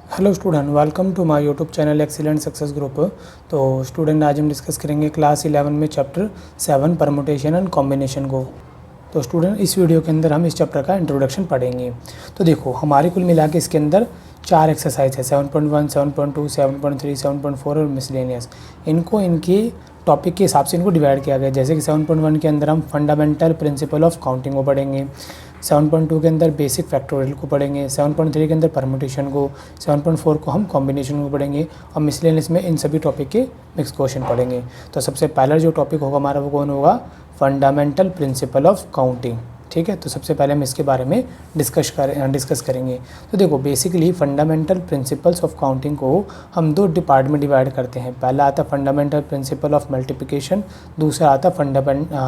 Hello student, welcome to my YouTube channel excellent success group. तो student, आज हम discuss करेंगे क्लास 11 में चैप्टर 7 परमुटेशन एंड कॉम्बिनेशन को। तो स्टूडेंट, इस वीडियो के अंदर हम इस चैप्टर का इंट्रोडक्शन पढ़ेंगे। तो देखो, हमारे कुल मिला के इसके अंदर 4 एक्सरसाइज है, 7.1, 7.2, 7.3, 7.4 और मिसलेनियस। इनको इनके टॉपिक के हिसाब से इनको डिवाइड किया गया। जैसे कि 7.1 के अंदर हम फंडामेंटल प्रिंसिपल ऑफ काउंटिंग को पढ़ेंगे, 7.2 के अंदर बेसिक फैक्टोरियल को पढ़ेंगे, 7.3 के अंदर परमुटेशन को, 7.4 को हम कॉम्बिनेशन को पढ़ेंगे और मिसलेनियस में इन सभी टॉपिक के मिक्स क्वेश्चन पढ़ेंगे। तो सबसे पहला जो टॉपिक होगा हमारा वो कौन होगा? Fundamental principle of counting. ठीक है, तो सबसे पहले हम इसके बारे में डिस्कस करेंगे। तो देखो, basically fundamental principles of counting को हम दो पार्ट में डिवाइड करते हैं। पहला आता है फंडामेंटल प्रिंसिपल ऑफ मल्टीप्लिकेशन, दूसरा आता है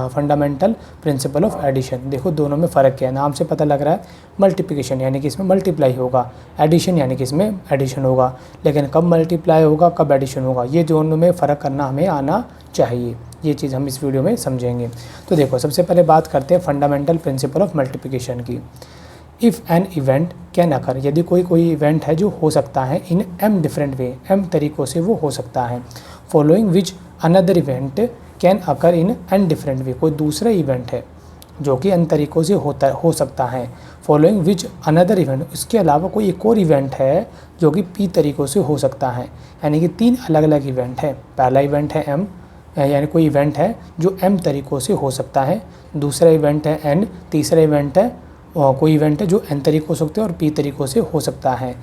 फंडामेंटल प्रिंसिपल ऑफ एडिशन। देखो, दोनों में फ़र्क क्या है? नाम से पता लग रहा है मल्टीप्लिकेशन यानी कि इसमें मल्टीप्लाई होगा, एडिशन यानी कि इसमें एडिशन होगा। लेकिन कब मल्टीप्लाई होगा, कब एडिशन होगा, ये दोनों में फ़र्क करना हमें आना चाहिए। ये चीज़ हम इस वीडियो में समझेंगे। तो देखो, सबसे पहले बात करते हैं फंडामेंटल प्रिंसिपल ऑफ मल्टीप्लिकेशन की। If an event can occur, यदि कोई इवेंट है जो हो सकता है in m different way, m तरीक़ों से वो हो सकता है, following which another event can occur in n different way, कोई दूसरा इवेंट है जो कि एन तरीक़ों से हो सकता है, फॉलोइंग विच अनदर इवेंट, इसके अलावा कोई एक और इवेंट है जो कि पी तरीक़ों से हो सकता है। यानी कि 3 अलग अलग इवेंट है। पहला इवेंट है एम, यानी कोई इवेंट है जो m तरीक़ों से हो सकता है, दूसरा इवेंट है n, तीसरा इवेंट है कोई इवेंट है जो n तरीक़ों से हो सकते हैं और p तरीक़ों से हो सकता है।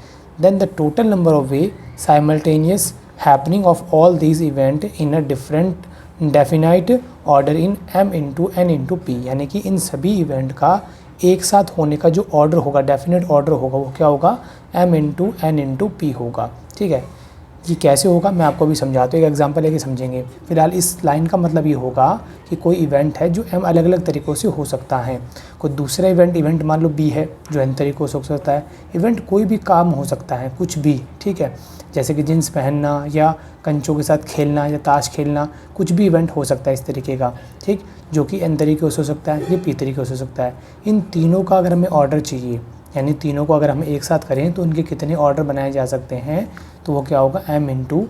Then the total number of way simultaneous happening of all these event in a different definite order in m into n into p, यानी कि इन सभी इवेंट का एक साथ होने का जो ऑर्डर होगा, डेफिनेट ऑर्डर होगा, वो क्या होगा? m into n into p होगा। ठीक है, ये कैसे होगा मैं आपको भी समझाता हूँ, एक एग्जांपल लेके समझेंगे। फिलहाल इस लाइन का मतलब ये होगा कि कोई इवेंट है जो m अलग अलग तरीक़ों से हो सकता है। कोई दूसरा इवेंट मान लो b है जो n तरीक़ों से हो सकता है। इवेंट कोई भी काम हो सकता है, कुछ भी। ठीक है, जैसे कि जीन्स पहनना या कंचों के साथ खेलना या ताश खेलना, कुछ भी इवेंट हो सकता है इस तरीके का। ठीक, जो कि n तरीक़ों से हो सकता है, ये p तरीक़ों से हो सकता है। इन तीनों का अगर हमें ऑर्डर चाहिए, यानी तीनों को अगर हम एक साथ करें तो उनके कितने ऑर्डर बनाए जा सकते हैं, तो वो क्या होगा? m इंटू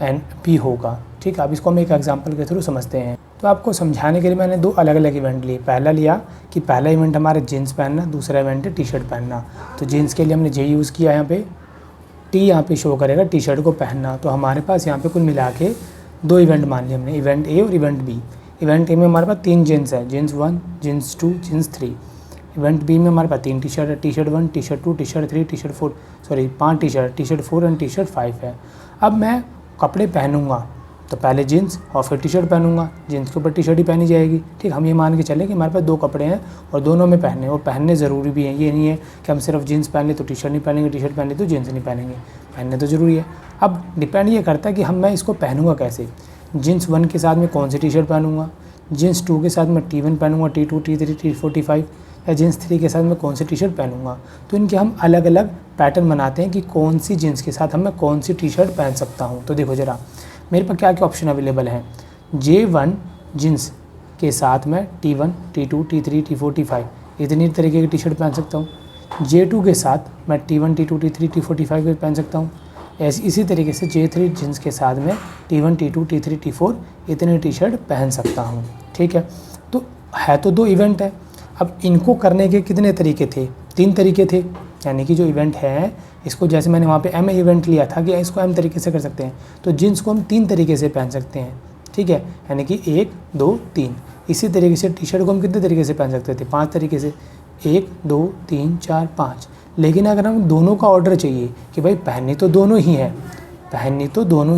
n p होगा। ठीक है, अब इसको हम एक एग्जांपल के थ्रू समझते हैं। तो आपको समझाने के लिए मैंने 2 अलग अलग इवेंट लिए। पहला लिया कि पहला इवेंट हमारा जीन्स पहनना, दूसरा इवेंट है टी शर्ट पहनना। तो जीन्स के लिए हमने जे यूज़ किया, यहाँ पे टी यहाँ पे शो करेगा टी शर्ट को पहनना। तो हमारे पास यहाँ पे कुल मिला के 2 इवेंट मान लिए हमने, इवेंट ए और इवेंट बी। इवेंट ए में हमारे पास 3 जीन्स है, jeans 1, jeans 2, jeans 3। Event B में हमारे पास 3 टी शर्ट है, T shirt 1, T shirt 2, T shirt 3, T shirt 4, sorry 5 T shirt 4 and T shirt 5 है। अब मैं कपड़े पहनूंगा तो पहले जीन्स और फिर टी शर्ट पहनूंगा, जीन्स के ऊपर टी शर्ट ही पहनी जाएगी। ठीक, हम ये मान के चलें कि हमारे पास 2 कपड़े हैं और दोनों में पहनने, और पहनने ज़रूरी भी हैं। ये नहीं है कि हम सिर्फ जीन्स पहन ले तो टी शर्ट नहीं पहनेंगे, टी शर्ट पहन ले तो जीन्स नहीं पहनेंगे, पहनने तो ज़रूरी है। अब डिपेंड ये करता है कि मैं इसको पहनूंगा कैसे। जीन्स 1 के साथ में कौन सी टी शर्ट पहनूंगा, जीन्स 2 के साथ मैं T1 पहनूंगा, T2, T3, T4, T5, या जीन्स 3 के साथ मैं कौन सी टी शर्ट पहनूंगा। तो इनके हम अलग अलग पैटर्न बनाते हैं कि कौन सी जीन्स के साथ मैं कौन सी टी शर्ट पहन सकता हूँ। तो देखो ज़रा, मेरे पास क्या क्या ऑप्शन अवेलेबल है। J1 जीन्स के साथ मैं T1, T2, T3, T4, T5 इतनी तरीके की टी शर्ट पहन सकता हूँ। J2 के साथ मैं T1, T2, T3, T4, T5 पहन सकता हूँ। इसी तरीके से J3 जीन्स के साथ में T1, T2, T3, T4 इतनी टी शर्ट पहन सकता हूँ। ठीक है, तो है तो 2 इवेंट है। अब इनको करने के कितने तरीके थे? 3 तरीके थे। यानी कि जो इवेंट है इसको, जैसे मैंने वहाँ पे m इवेंट लिया था कि इसको m तरीके से कर सकते हैं, तो जीन्स को हम 3 तरीके से पहन सकते हैं। ठीक है, यानी कि 1, 2, 3। इसी तरीके से टी शर्ट को हम कितने तरीके से पहन सकते थे? 5 तरीके से, 1, 2, 3, 4, 5। लेकिन अगर हम दोनों का ऑर्डर चाहिए कि भाई पहननी तो दोनों ही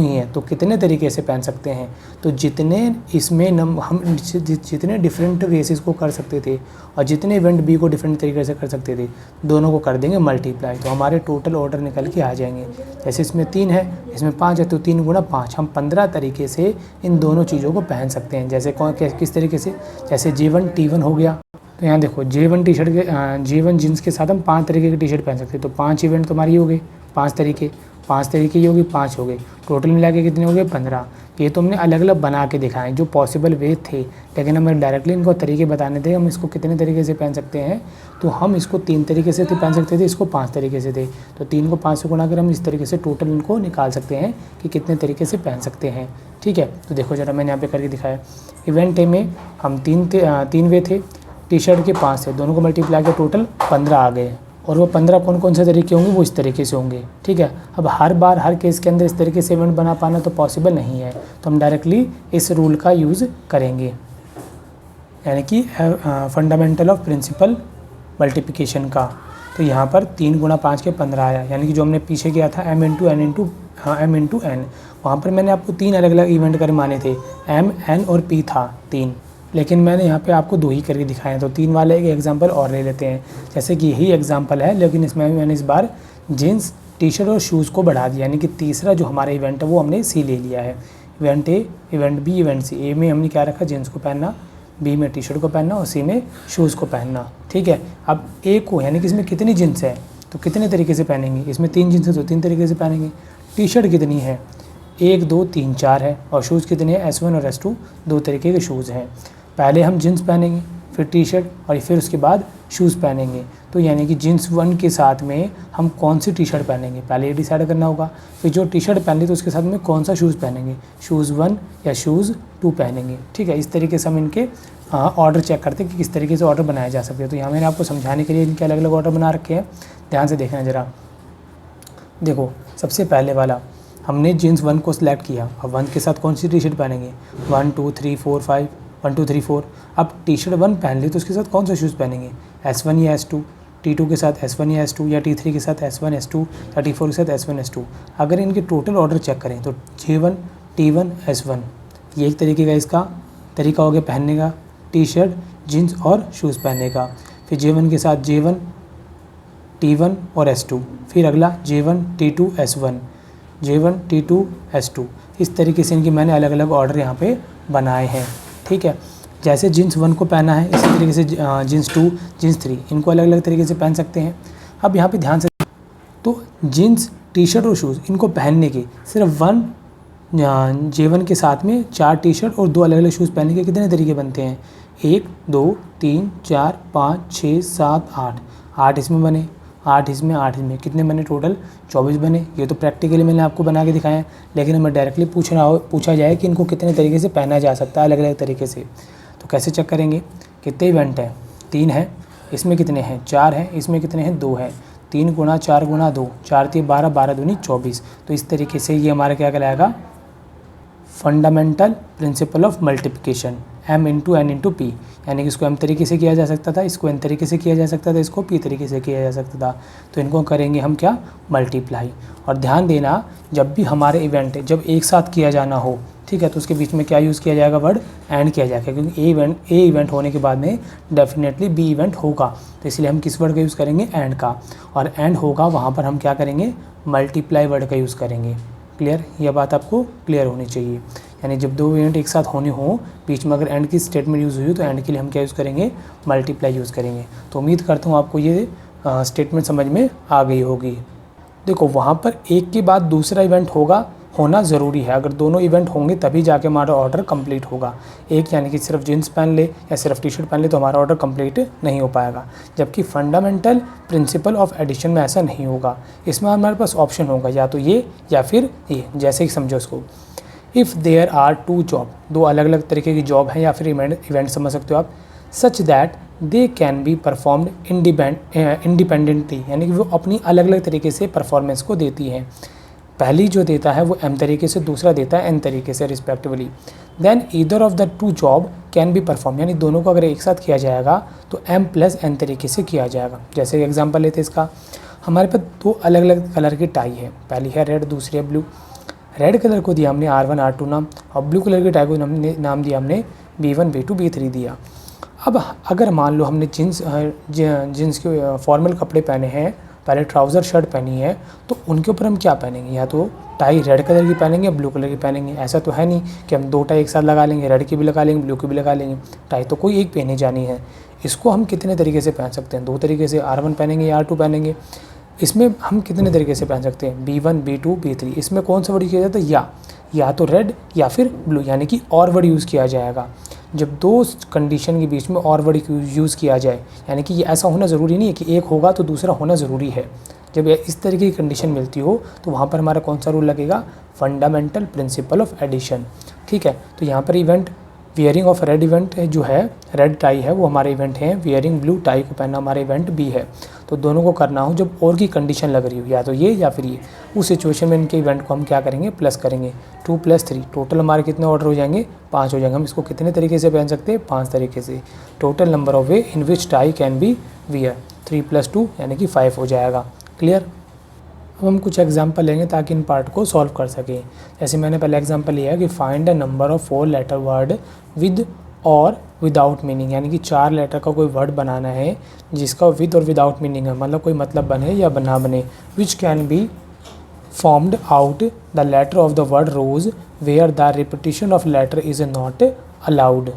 है, तो कितने तरीके से पहन सकते हैं? तो जितने इसमें हम जितने डिफरेंट वेस इसको कर सकते थे और जितने इवेंट बी को डिफरेंट तरीके से कर सकते थे, दोनों को कर देंगे मल्टीप्लाई, तो हमारे टोटल ऑर्डर निकल के आ जाएंगे। जैसे इसमें 3 है, इसमें 5 है, तो 3 गुणा 5, हम 15 तरीके से इन दोनों चीज़ों को पहन सकते हैं। जैसे किस तरीके से? जैसे J1 T1 हो गया, तो यहाँ देखो J1 जीन्स के साथ हम 5 तरीके की टी शर्ट पहन सकते हैं। तो 5 इवेंट तो हमारी हो गए, 5 तरीके। 5 तरीके की होगी, 5 हो गए, टोटल मिला के कितने हो गए 15। ये तो हमने अलग अलग बना के दिखाएं जो पॉसिबल वे थे, लेकिन हमें डायरेक्टली इनको तरीके बताने थे हम इसको कितने तरीके से पहन सकते हैं। तो हम इसको 3 तरीके से पहन सकते थे, इसको 5 तरीके से थे। तो 3 को 5 से गुणा कर हम इस तरीके से टोटल इनको निकाल सकते हैं कि कितने तरीके से पहन सकते हैं। ठीक है, तो देखो जरा मैंने यहाँ पे करके दिखाया। इवेंट ए में हम 3 वे थे, टी शर्ट के 5 थे, दोनों को मल्टीप्लाई कर टोटल 15 आ गए। और वो 15 कौन कौन से तरीके होंगे, वो इस तरीके से होंगे। ठीक है, अब हर बार हर केस के अंदर इस तरीके से इवेंट बना पाना तो पॉसिबल नहीं है, तो हम डायरेक्टली इस रूल का यूज़ करेंगे, यानी कि फंडामेंटल ऑफ प्रिंसिपल मल्टीप्लिकेशन का। तो यहाँ पर 3 गुणा 5 के 15 आया, यानी कि जो हमने पीछे किया था m इंटू n, वहाँ पर मैंने आपको 3 अलग अलग इवेंट कर माने थे, m, n और p था 3, लेकिन मैंने यहाँ पे आपको 2 ही करके दिखाए हैं। तो 3 वाले एक एग्जांपल और ले लेते हैं, जैसे कि यही एग्जांपल है, लेकिन इसमें मैंने इस बार जीन्स, टी शर्ट और शूज़ को बढ़ा दिया, यानी कि तीसरा जो हमारा इवेंट है वो हमने सी ले लिया है। Event A, event B, event C. A में हमने क्या रखा, जीन्स को पहनना, बी में टी शर्ट को पहनना और सी में शूज़ को पहनना। ठीक है, अब ए को, यानी कि इसमें कितनी जीन्स है तो कितने तरीके से पहनेंगे, इसमें 3 जीन्स है तो 3 तरीके से पहनेंगे। टी शर्ट कितनी है, 1 2 3 4 है, और शूज़ कितने हैं, S1 और S2, 2 तरीके के शूज़ हैं। पहले हम जीन्स पहनेंगे, फिर टी शर्ट और फिर उसके बाद शूज़ पहनेंगे। तो यानी कि जीन्स 1 के साथ में हम कौन सी टी शर्ट पहनेंगे, पहले ये डिसाइड करना होगा। फिर जो टी शर्ट पहन ली तो उसके साथ में कौन सा शूज़ पहनेंगे, शूज़ 1 या शूज़ 2 पहनेंगे। ठीक है, इस तरीके से हम इनके ऑर्डर चेक करते हैं कि किस तरीके से ऑर्डर बनाया जा सकते हैं। तो यहाँ मैंने आपको समझाने के लिए इनके अलग अलग ऑर्डर बना रखे हैं, ध्यान से देखना ज़रा। देखो सबसे पहले वाला हमने जीन्स 1 को सिलेक्ट किया, अब 1 के साथ कौन सी टी शर्ट पहनेंगे, 1 2 3 4 5, 1 2 3 4। अब टी शर्ट 1 पहन ली तो उसके साथ कौन सा शूज़ पहनेंगे, S1 या S2, T2 के साथ S1 या S2, या T3 के साथ S1 S2, या T4 के साथ S1 S2। अगर इनके टोटल ऑर्डर चेक करें तो J1 T1 S1, ये एक तरीके का इसका तरीका हो गया पहनने का, टी शर्ट, जीन्स और शूज़ पहनने का। फिर J1 के साथ J1 T1 और S2, फिर अगला J1 T2 S1, J1 T2 S2। इस तरीके से इनकी मैंने अलग अलग ऑर्डर यहाँ पे बनाए हैं। ठीक है, जैसे जीन्स 1 को पहना है इसी तरीके से जीन्स 2, जीन्स 3, इनको अलग अलग तरीके से पहन सकते हैं। अब यहाँ पे ध्यान से, तो जीन्स, टी शर्ट और शूज़ इनको पहनने के सिर्फ J1 के साथ में 4 टी शर्ट और 2 अलग अलग शूज़ पहनने के कितने तरीके बनते हैं, 1 2 3 4 5 6 7 8, 8 इसमें बने, 8 इसमें, 8 इसमें, कितने बने टोटल 24 बने। ये तो प्रैक्टिकली मैंने आपको बना के दिखाया है, लेकिन हमें डायरेक्टली पूछा जाए कि इनको कितने तरीके से पहना जा सकता है अलग अलग तरीके से, तो कैसे चेक करेंगे। कितने इवेंट हैं, 3 हैं, इसमें कितने हैं 4 हैं, इसमें कितने हैं 2 हैं, 3 गुणा 4 गुणा 2, 4 3 12, 12 दूनी 24। तो इस तरीके से ये हमारा क्या कहलाएगा, fundamental principle of multiplication, m into n into P, यानी कि इसको m तरीके से किया जा सकता था, इसको n तरीके से किया जा सकता था, इसको p तरीके से किया जा सकता था। तो इनको करेंगे हम क्या, मल्टीप्लाई। और ध्यान देना, जब भी हमारे इवेंट जब एक साथ किया जाना हो, ठीक है, तो उसके बीच में क्या यूज़ किया जाएगा, वर्ड एंड किया जाएगा, क्योंकि ए इवेंट होने के बाद में डेफिनेटली बी इवेंट होगा, तो इसलिए हम किस वर्ड का यूज़ करेंगे, एंड का। और एंड होगा वहाँ पर हम क्या करेंगे, मल्टीप्लाई वर्ड का यूज़ करेंगे। क्लियर, यह बात आपको क्लियर होनी चाहिए। यानी जब 2 इवेंट एक साथ होने हो, बीच में अगर एंड की स्टेटमेंट यूज़ हुई हो तो एंड के लिए हम क्या यूज़ करेंगे, मल्टीप्लाई यूज़ करेंगे। तो उम्मीद करता हूँ आपको ये स्टेटमेंट समझ में आ गई होगी। देखो वहाँ पर एक के बाद दूसरा इवेंट होना ज़रूरी है, अगर दोनों इवेंट होंगे तभी जाके हमारा ऑर्डर कंप्लीट होगा। एक यानी कि सिर्फ जीन्स पहन ले या सिर्फ टी शर्ट पहन ले तो हमारा ऑर्डर कंप्लीट नहीं हो पाएगा, जबकि फंडामेंटल प्रिंसिपल ऑफ एडिशन में ऐसा नहीं होगा। इसमें हमारे पास ऑप्शन होगा या तो ये या फिर ये, जैसे कि समझो इसको, इफ़ देयर आर 2 जॉब, 2 अलग अलग तरीके की जॉब है या फिर इवेंट समझ सकते हो आप, such that they can be performed independently, यानी कि वो अपनी अलग अलग तरीके से परफॉर्मेंस को देती हैं। पहली जो देता है वो m तरीके से, दूसरा देता है n तरीके से respectively. Then either of the 2 job can be perform, यानी दोनों को अगर एक साथ किया जाएगा तो m + n तरीके से किया जाएगा। जैसे एग्जांपल लेते हैं इसका, हमारे पास 2 अलग अलग कलर की टाई है, पहली है रेड, दूसरी है ब्लू। रेड कलर को दिया हमने R1 R2 नाम, और ब्लू कलर की टाई को नाम दिया हमने B1 B2 B3 दिया। अब अगर मान लो हमने जीन्स के फॉर्मल कपड़े पहने हैं, पहले ट्राउज़र शर्ट पहनी है, तो उनके ऊपर हम क्या पहनेंगे, या तो टाई रेड कलर की पहनेंगे, ब्लू कलर की पहनेंगे। ऐसा तो है नहीं कि हम 2 टाई एक साथ लगा लेंगे, रेड की भी लगा लेंगे, ब्लू की भी लगा लेंगे। टाई तो कोई एक पहनी जानी है। इसको हम कितने तरीके से पहन सकते हैं, 2 तरीके से, R1 पहनेंगे या R2 पहनेंगे। इसमें हम कितने तरीके से पहन सकते हैं, B1 B2 B3। इसमें कौन सा वर्ड किया जाता है, या तो रेड या फिर ब्लू, यानी कि और वर्ड यूज़ किया जाएगा। जब दो कंडीशन के बीच में और वर्ड यूज़ किया जाए, यानी कि ये ऐसा होना ज़रूरी नहीं है कि एक होगा तो दूसरा होना ज़रूरी है। जब इस तरीके की कंडीशन मिलती हो तो वहाँ पर हमारा कौन सा रूल लगेगा, फंडामेंटल प्रिंसिपल ऑफ एडिशन। ठीक है, तो यहाँ पर event wearing of red event जो है, रेड टाई है वो हमारे इवेंट है, वियरिंग ब्लू टाई को पहनना हमारा इवेंट बी है। तो दोनों को करना हो जब और की कंडीशन लग रही हो, या तो ये या फिर ये, उस सिचुएशन में इनके इवेंट को हम क्या करेंगे, प्लस करेंगे। 2 + 3 टोटल हमारे कितने ऑर्डर हो जाएंगे, 5 हो जाएंगे। हम इसको कितने तरीके से पहन सकते हैं, 5 तरीके से। Total number of way in which tie can be wear, 3 + 2 यानी कि 5 हो जाएगा। क्लियर। अब हम कुछ एग्जांपल लेंगे ताकि इन पार्ट को सॉल्व कर सकें। जैसे मैंने पहले एग्जांपल लिया है कि find a number of 4 letter word with और विदाउट मीनिंग, यानी कि 4 लेटर का कोई वर्ड बनाना है जिसका विद और विदाउट मीनिंग है, मतलब कोई मतलब बने या ना बने। Which can be formed out the letter of the word rose where the repetition of letter is not allowed,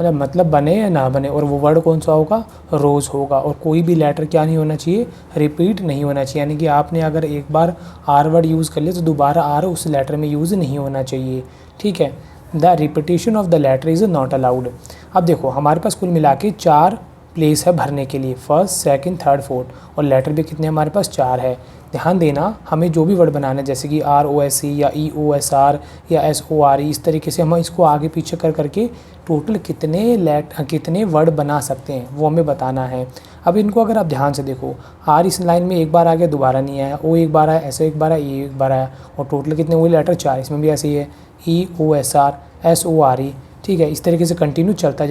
मतलब बने या ना बने, और वो वर्ड कौन सा होगा, रोज़ होगा। और कोई भी लेटर क्या नहीं होना चाहिए, रिपीट नहीं होना चाहिए, यानी कि आपने अगर एक बार आर वर्ड यूज़ कर लिया तो दोबारा आर उस लेटर में यूज़ नहीं होना चाहिए। ठीक है, the repetition of the letter is not allowed. अब देखो हमारे पास कुल मिला के 4 प्लेस है भरने के लिए, फर्स्ट सेकंड थर्ड फोर्थ, और लेटर भी कितने हमारे पास 4 है। ध्यान देना, हमें जो भी वर्ड बनाना है जैसे कि ROSE या EOSR या SORE, इस तरीके से हम इसको आगे पीछे कर करके टोटल कितने वर्ड बना सकते हैं वो हमें बताना है। अब इनको अगर आप ध्यान से देखो, R इस लाइन में एक बार आ गया दोबारा नहीं आया, O एक बार आया, ऐसे एक बार आया, E एक बार आया, और टोटल कितने हुए लेटर 4। इसमें भी ऐसे ही है, EOSR SORE। ठीक है, इस तरीके से कंटिन्यू चलता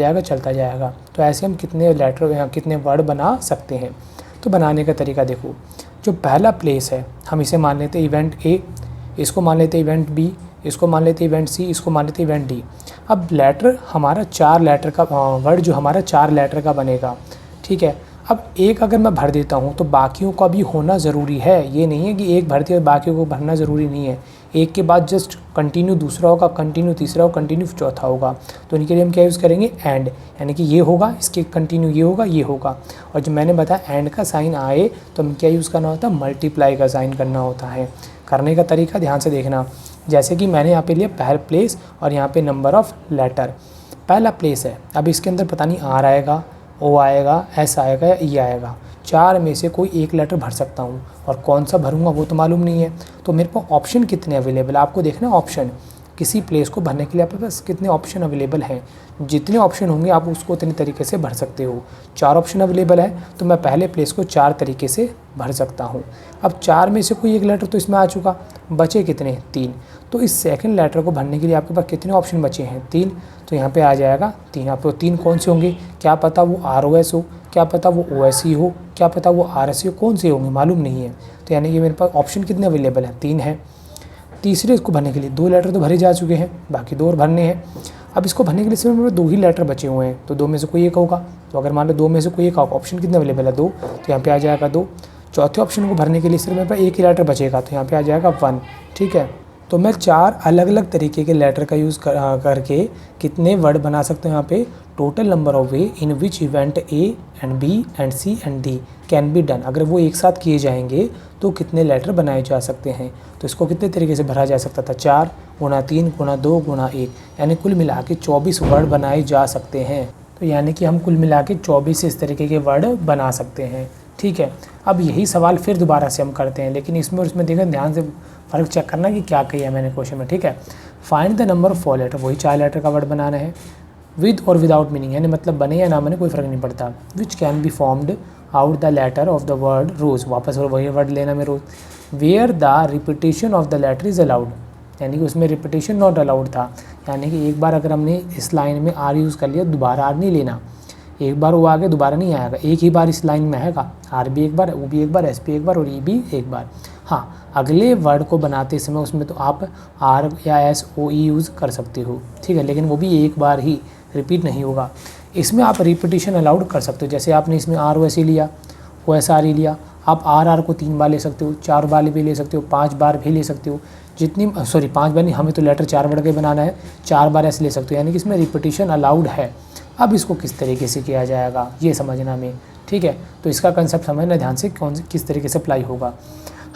जाएगा। तो ऐसे हम कितने वर्ड बना सकते हैं। तो बनाने का तरीका देखो, जो पहला प्लेस है हम इसे मान लेते हैं इवेंट A, इसको मान लेते हैं इवेंट B, इसको मान लेते हैं इवेंट C, इसको मान लेते हैं इवेंट D। अब लेटर हमारा 4 लेटर का वर्ड जो हमारा 4 लेटर का बनेगा। ठीक है, अब एक अगर मैं भर देता हूँ तो बाकियों का भी होना ज़रूरी है, ये नहीं है कि एक भरती है बाकियों को भरना ज़रूरी नहीं है। एक के बाद जस्ट कंटिन्यू दूसरा होगा, कंटिन्यू तीसरा होगा, कंटिन्यू चौथा होगा। तो इनके लिए हम क्या यूज़ करेंगे, एंड, यानी कि ये होगा इसके कंटिन्यू ये होगा। और जब मैंने बताया एंड का साइन आए तो हम क्या यूज़ करना होता है, मल्टीप्लाई का साइन करना होता है। करने का तरीका ध्यान से देखना, जैसे कि मैंने यहाँ पे लिया पहला प्लेस और यहाँ पे नंबर ऑफ़ लेटर, पहला प्लेस है। अब इसके अंदर पता नहीं R आएगा, O आएगा, S आएगा या E आएगा, 4 में से कोई एक लेटर भर सकता हूँ, और कौन सा भरूँगा वो तो मालूम नहीं है। तो मेरे पास ऑप्शन कितने अवेलेबल है, आपको देखना है ऑप्शन, किसी प्लेस को भरने के लिए आपके पास कितने ऑप्शन अवेलेबल हैं। जितने ऑप्शन होंगे आप उसको उतने तरीके से भर सकते हो। 4 ऑप्शन अवेलेबल है तो मैं पहले प्लेस को 4 तरीके से भर सकता हूँ। अब 4 में से कोई एक लेटर तो इसमें आ चुका, बचे कितने, 3। तो इस सेकंड लेटर को भरने के लिए आपके पास कितने ऑप्शन बचे हैं, 3। तो यहाँ पे आ जाएगा 3। आपको 3 कौन से होंगे, क्या पता वो ROS हो, क्या पता वो OSE हो, क्या पता वो RSE हो, कौन से होंगे मालूम नहीं है। तो यानी कि मेरे पास ऑप्शन कितने अवेलेबल हैं, 3 है। तीसरे इसको भरने के लिए 2 लेटर तो भरे जा चुके हैं, बाकी 2 और भरने हैं। अब इसको भरने के लिए सिर्फ मेरे 2 ही लेटर बचे हुए हैं, तो 2 में से कोई एक होगा। तो अगर मान लो 2 में से कोई एक ऑप्शन कितने अवेलेबल है, 2, तो यहाँ पे आ जाएगा 2। चौथे ऑप्शन को भरने के लिए सिर्फ मेरे पास एक ही लेटर बचेगा, तो यहाँ पे आ जाएगा 1। ठीक है, तो मैं 4 अलग अलग तरीके के लेटर का यूज़ करके कितने वर्ड बना सकते हैं यहाँ पे, total number of way in which event A and B and C and D can be done. अगर वो एक साथ किए जाएंगे तो कितने लेटर बनाए जा सकते हैं। तो इसको कितने तरीके से भरा जा सकता था, 4 × 3 × 2 × 1, यानी कुल मिला के 24 वर्ड बनाए जा सकते हैं। तो यानी कि हम कुल मिला के 24 इस तरीके के वर्ड बना सकते हैं। ठीक है, अब यही सवाल फिर दोबारा से हम करते हैं, लेकिन इसमें और इसमें देखें ध्यान से फ़र्क चेक करना कि क्या किया मैंने क्वेश्चन में। ठीक है, find the number of 4 letter, वही 4 लेटर का वर्ड बनाना है, विद और विदाउट मीनिंग, यानी मतलब बने या ना बने कोई फ़र्क नहीं पड़ता। Which can be formed out the letter of the word rose, वापस वही वर्ड लेना में rose. Where the repetition of the letter is allowed, यानी कि उसमें रिपीटेशन नॉट अलाउड था, यानी कि एक बार अगर हमने इस लाइन में R यूज़ कर लिया दोबारा R नहीं लेना। एक बार वो आगे दोबारा नहीं आएगा, एक ही बार इस लाइन में आएगा, R भी एक बार, O भी एक बार, S भी एक बार और E भी एक बार। हाँ, अगले वर्ड को बनाते समय उसमें तो आप R या S O E यूज़ कर सकते हो। ठीक है, लेकिन वो भी एक बार ही, रिपीट नहीं होगा। इसमें आप रिपीटेशन अलाउड कर सकते हो, जैसे आपने इसमें ROSE लिया, OSRE लिया, आप RR को 3 बार ले सकते हो, 4 बार भी ले सकते हो, 5 बार भी ले सकते हो, जितनी 5 बार नहीं, हमें तो लेटर 4 वर्ड का बनाना है, 4 बार ऐसे ले सकते हो, यानी कि इसमें रिपीटेशन अलाउड है। अब इसको किस तरीके से किया जाएगा ये समझना में। ठीक है। तो इसका कंसेप्ट समझना ध्यान से किस तरीके से अप्लाई होगा।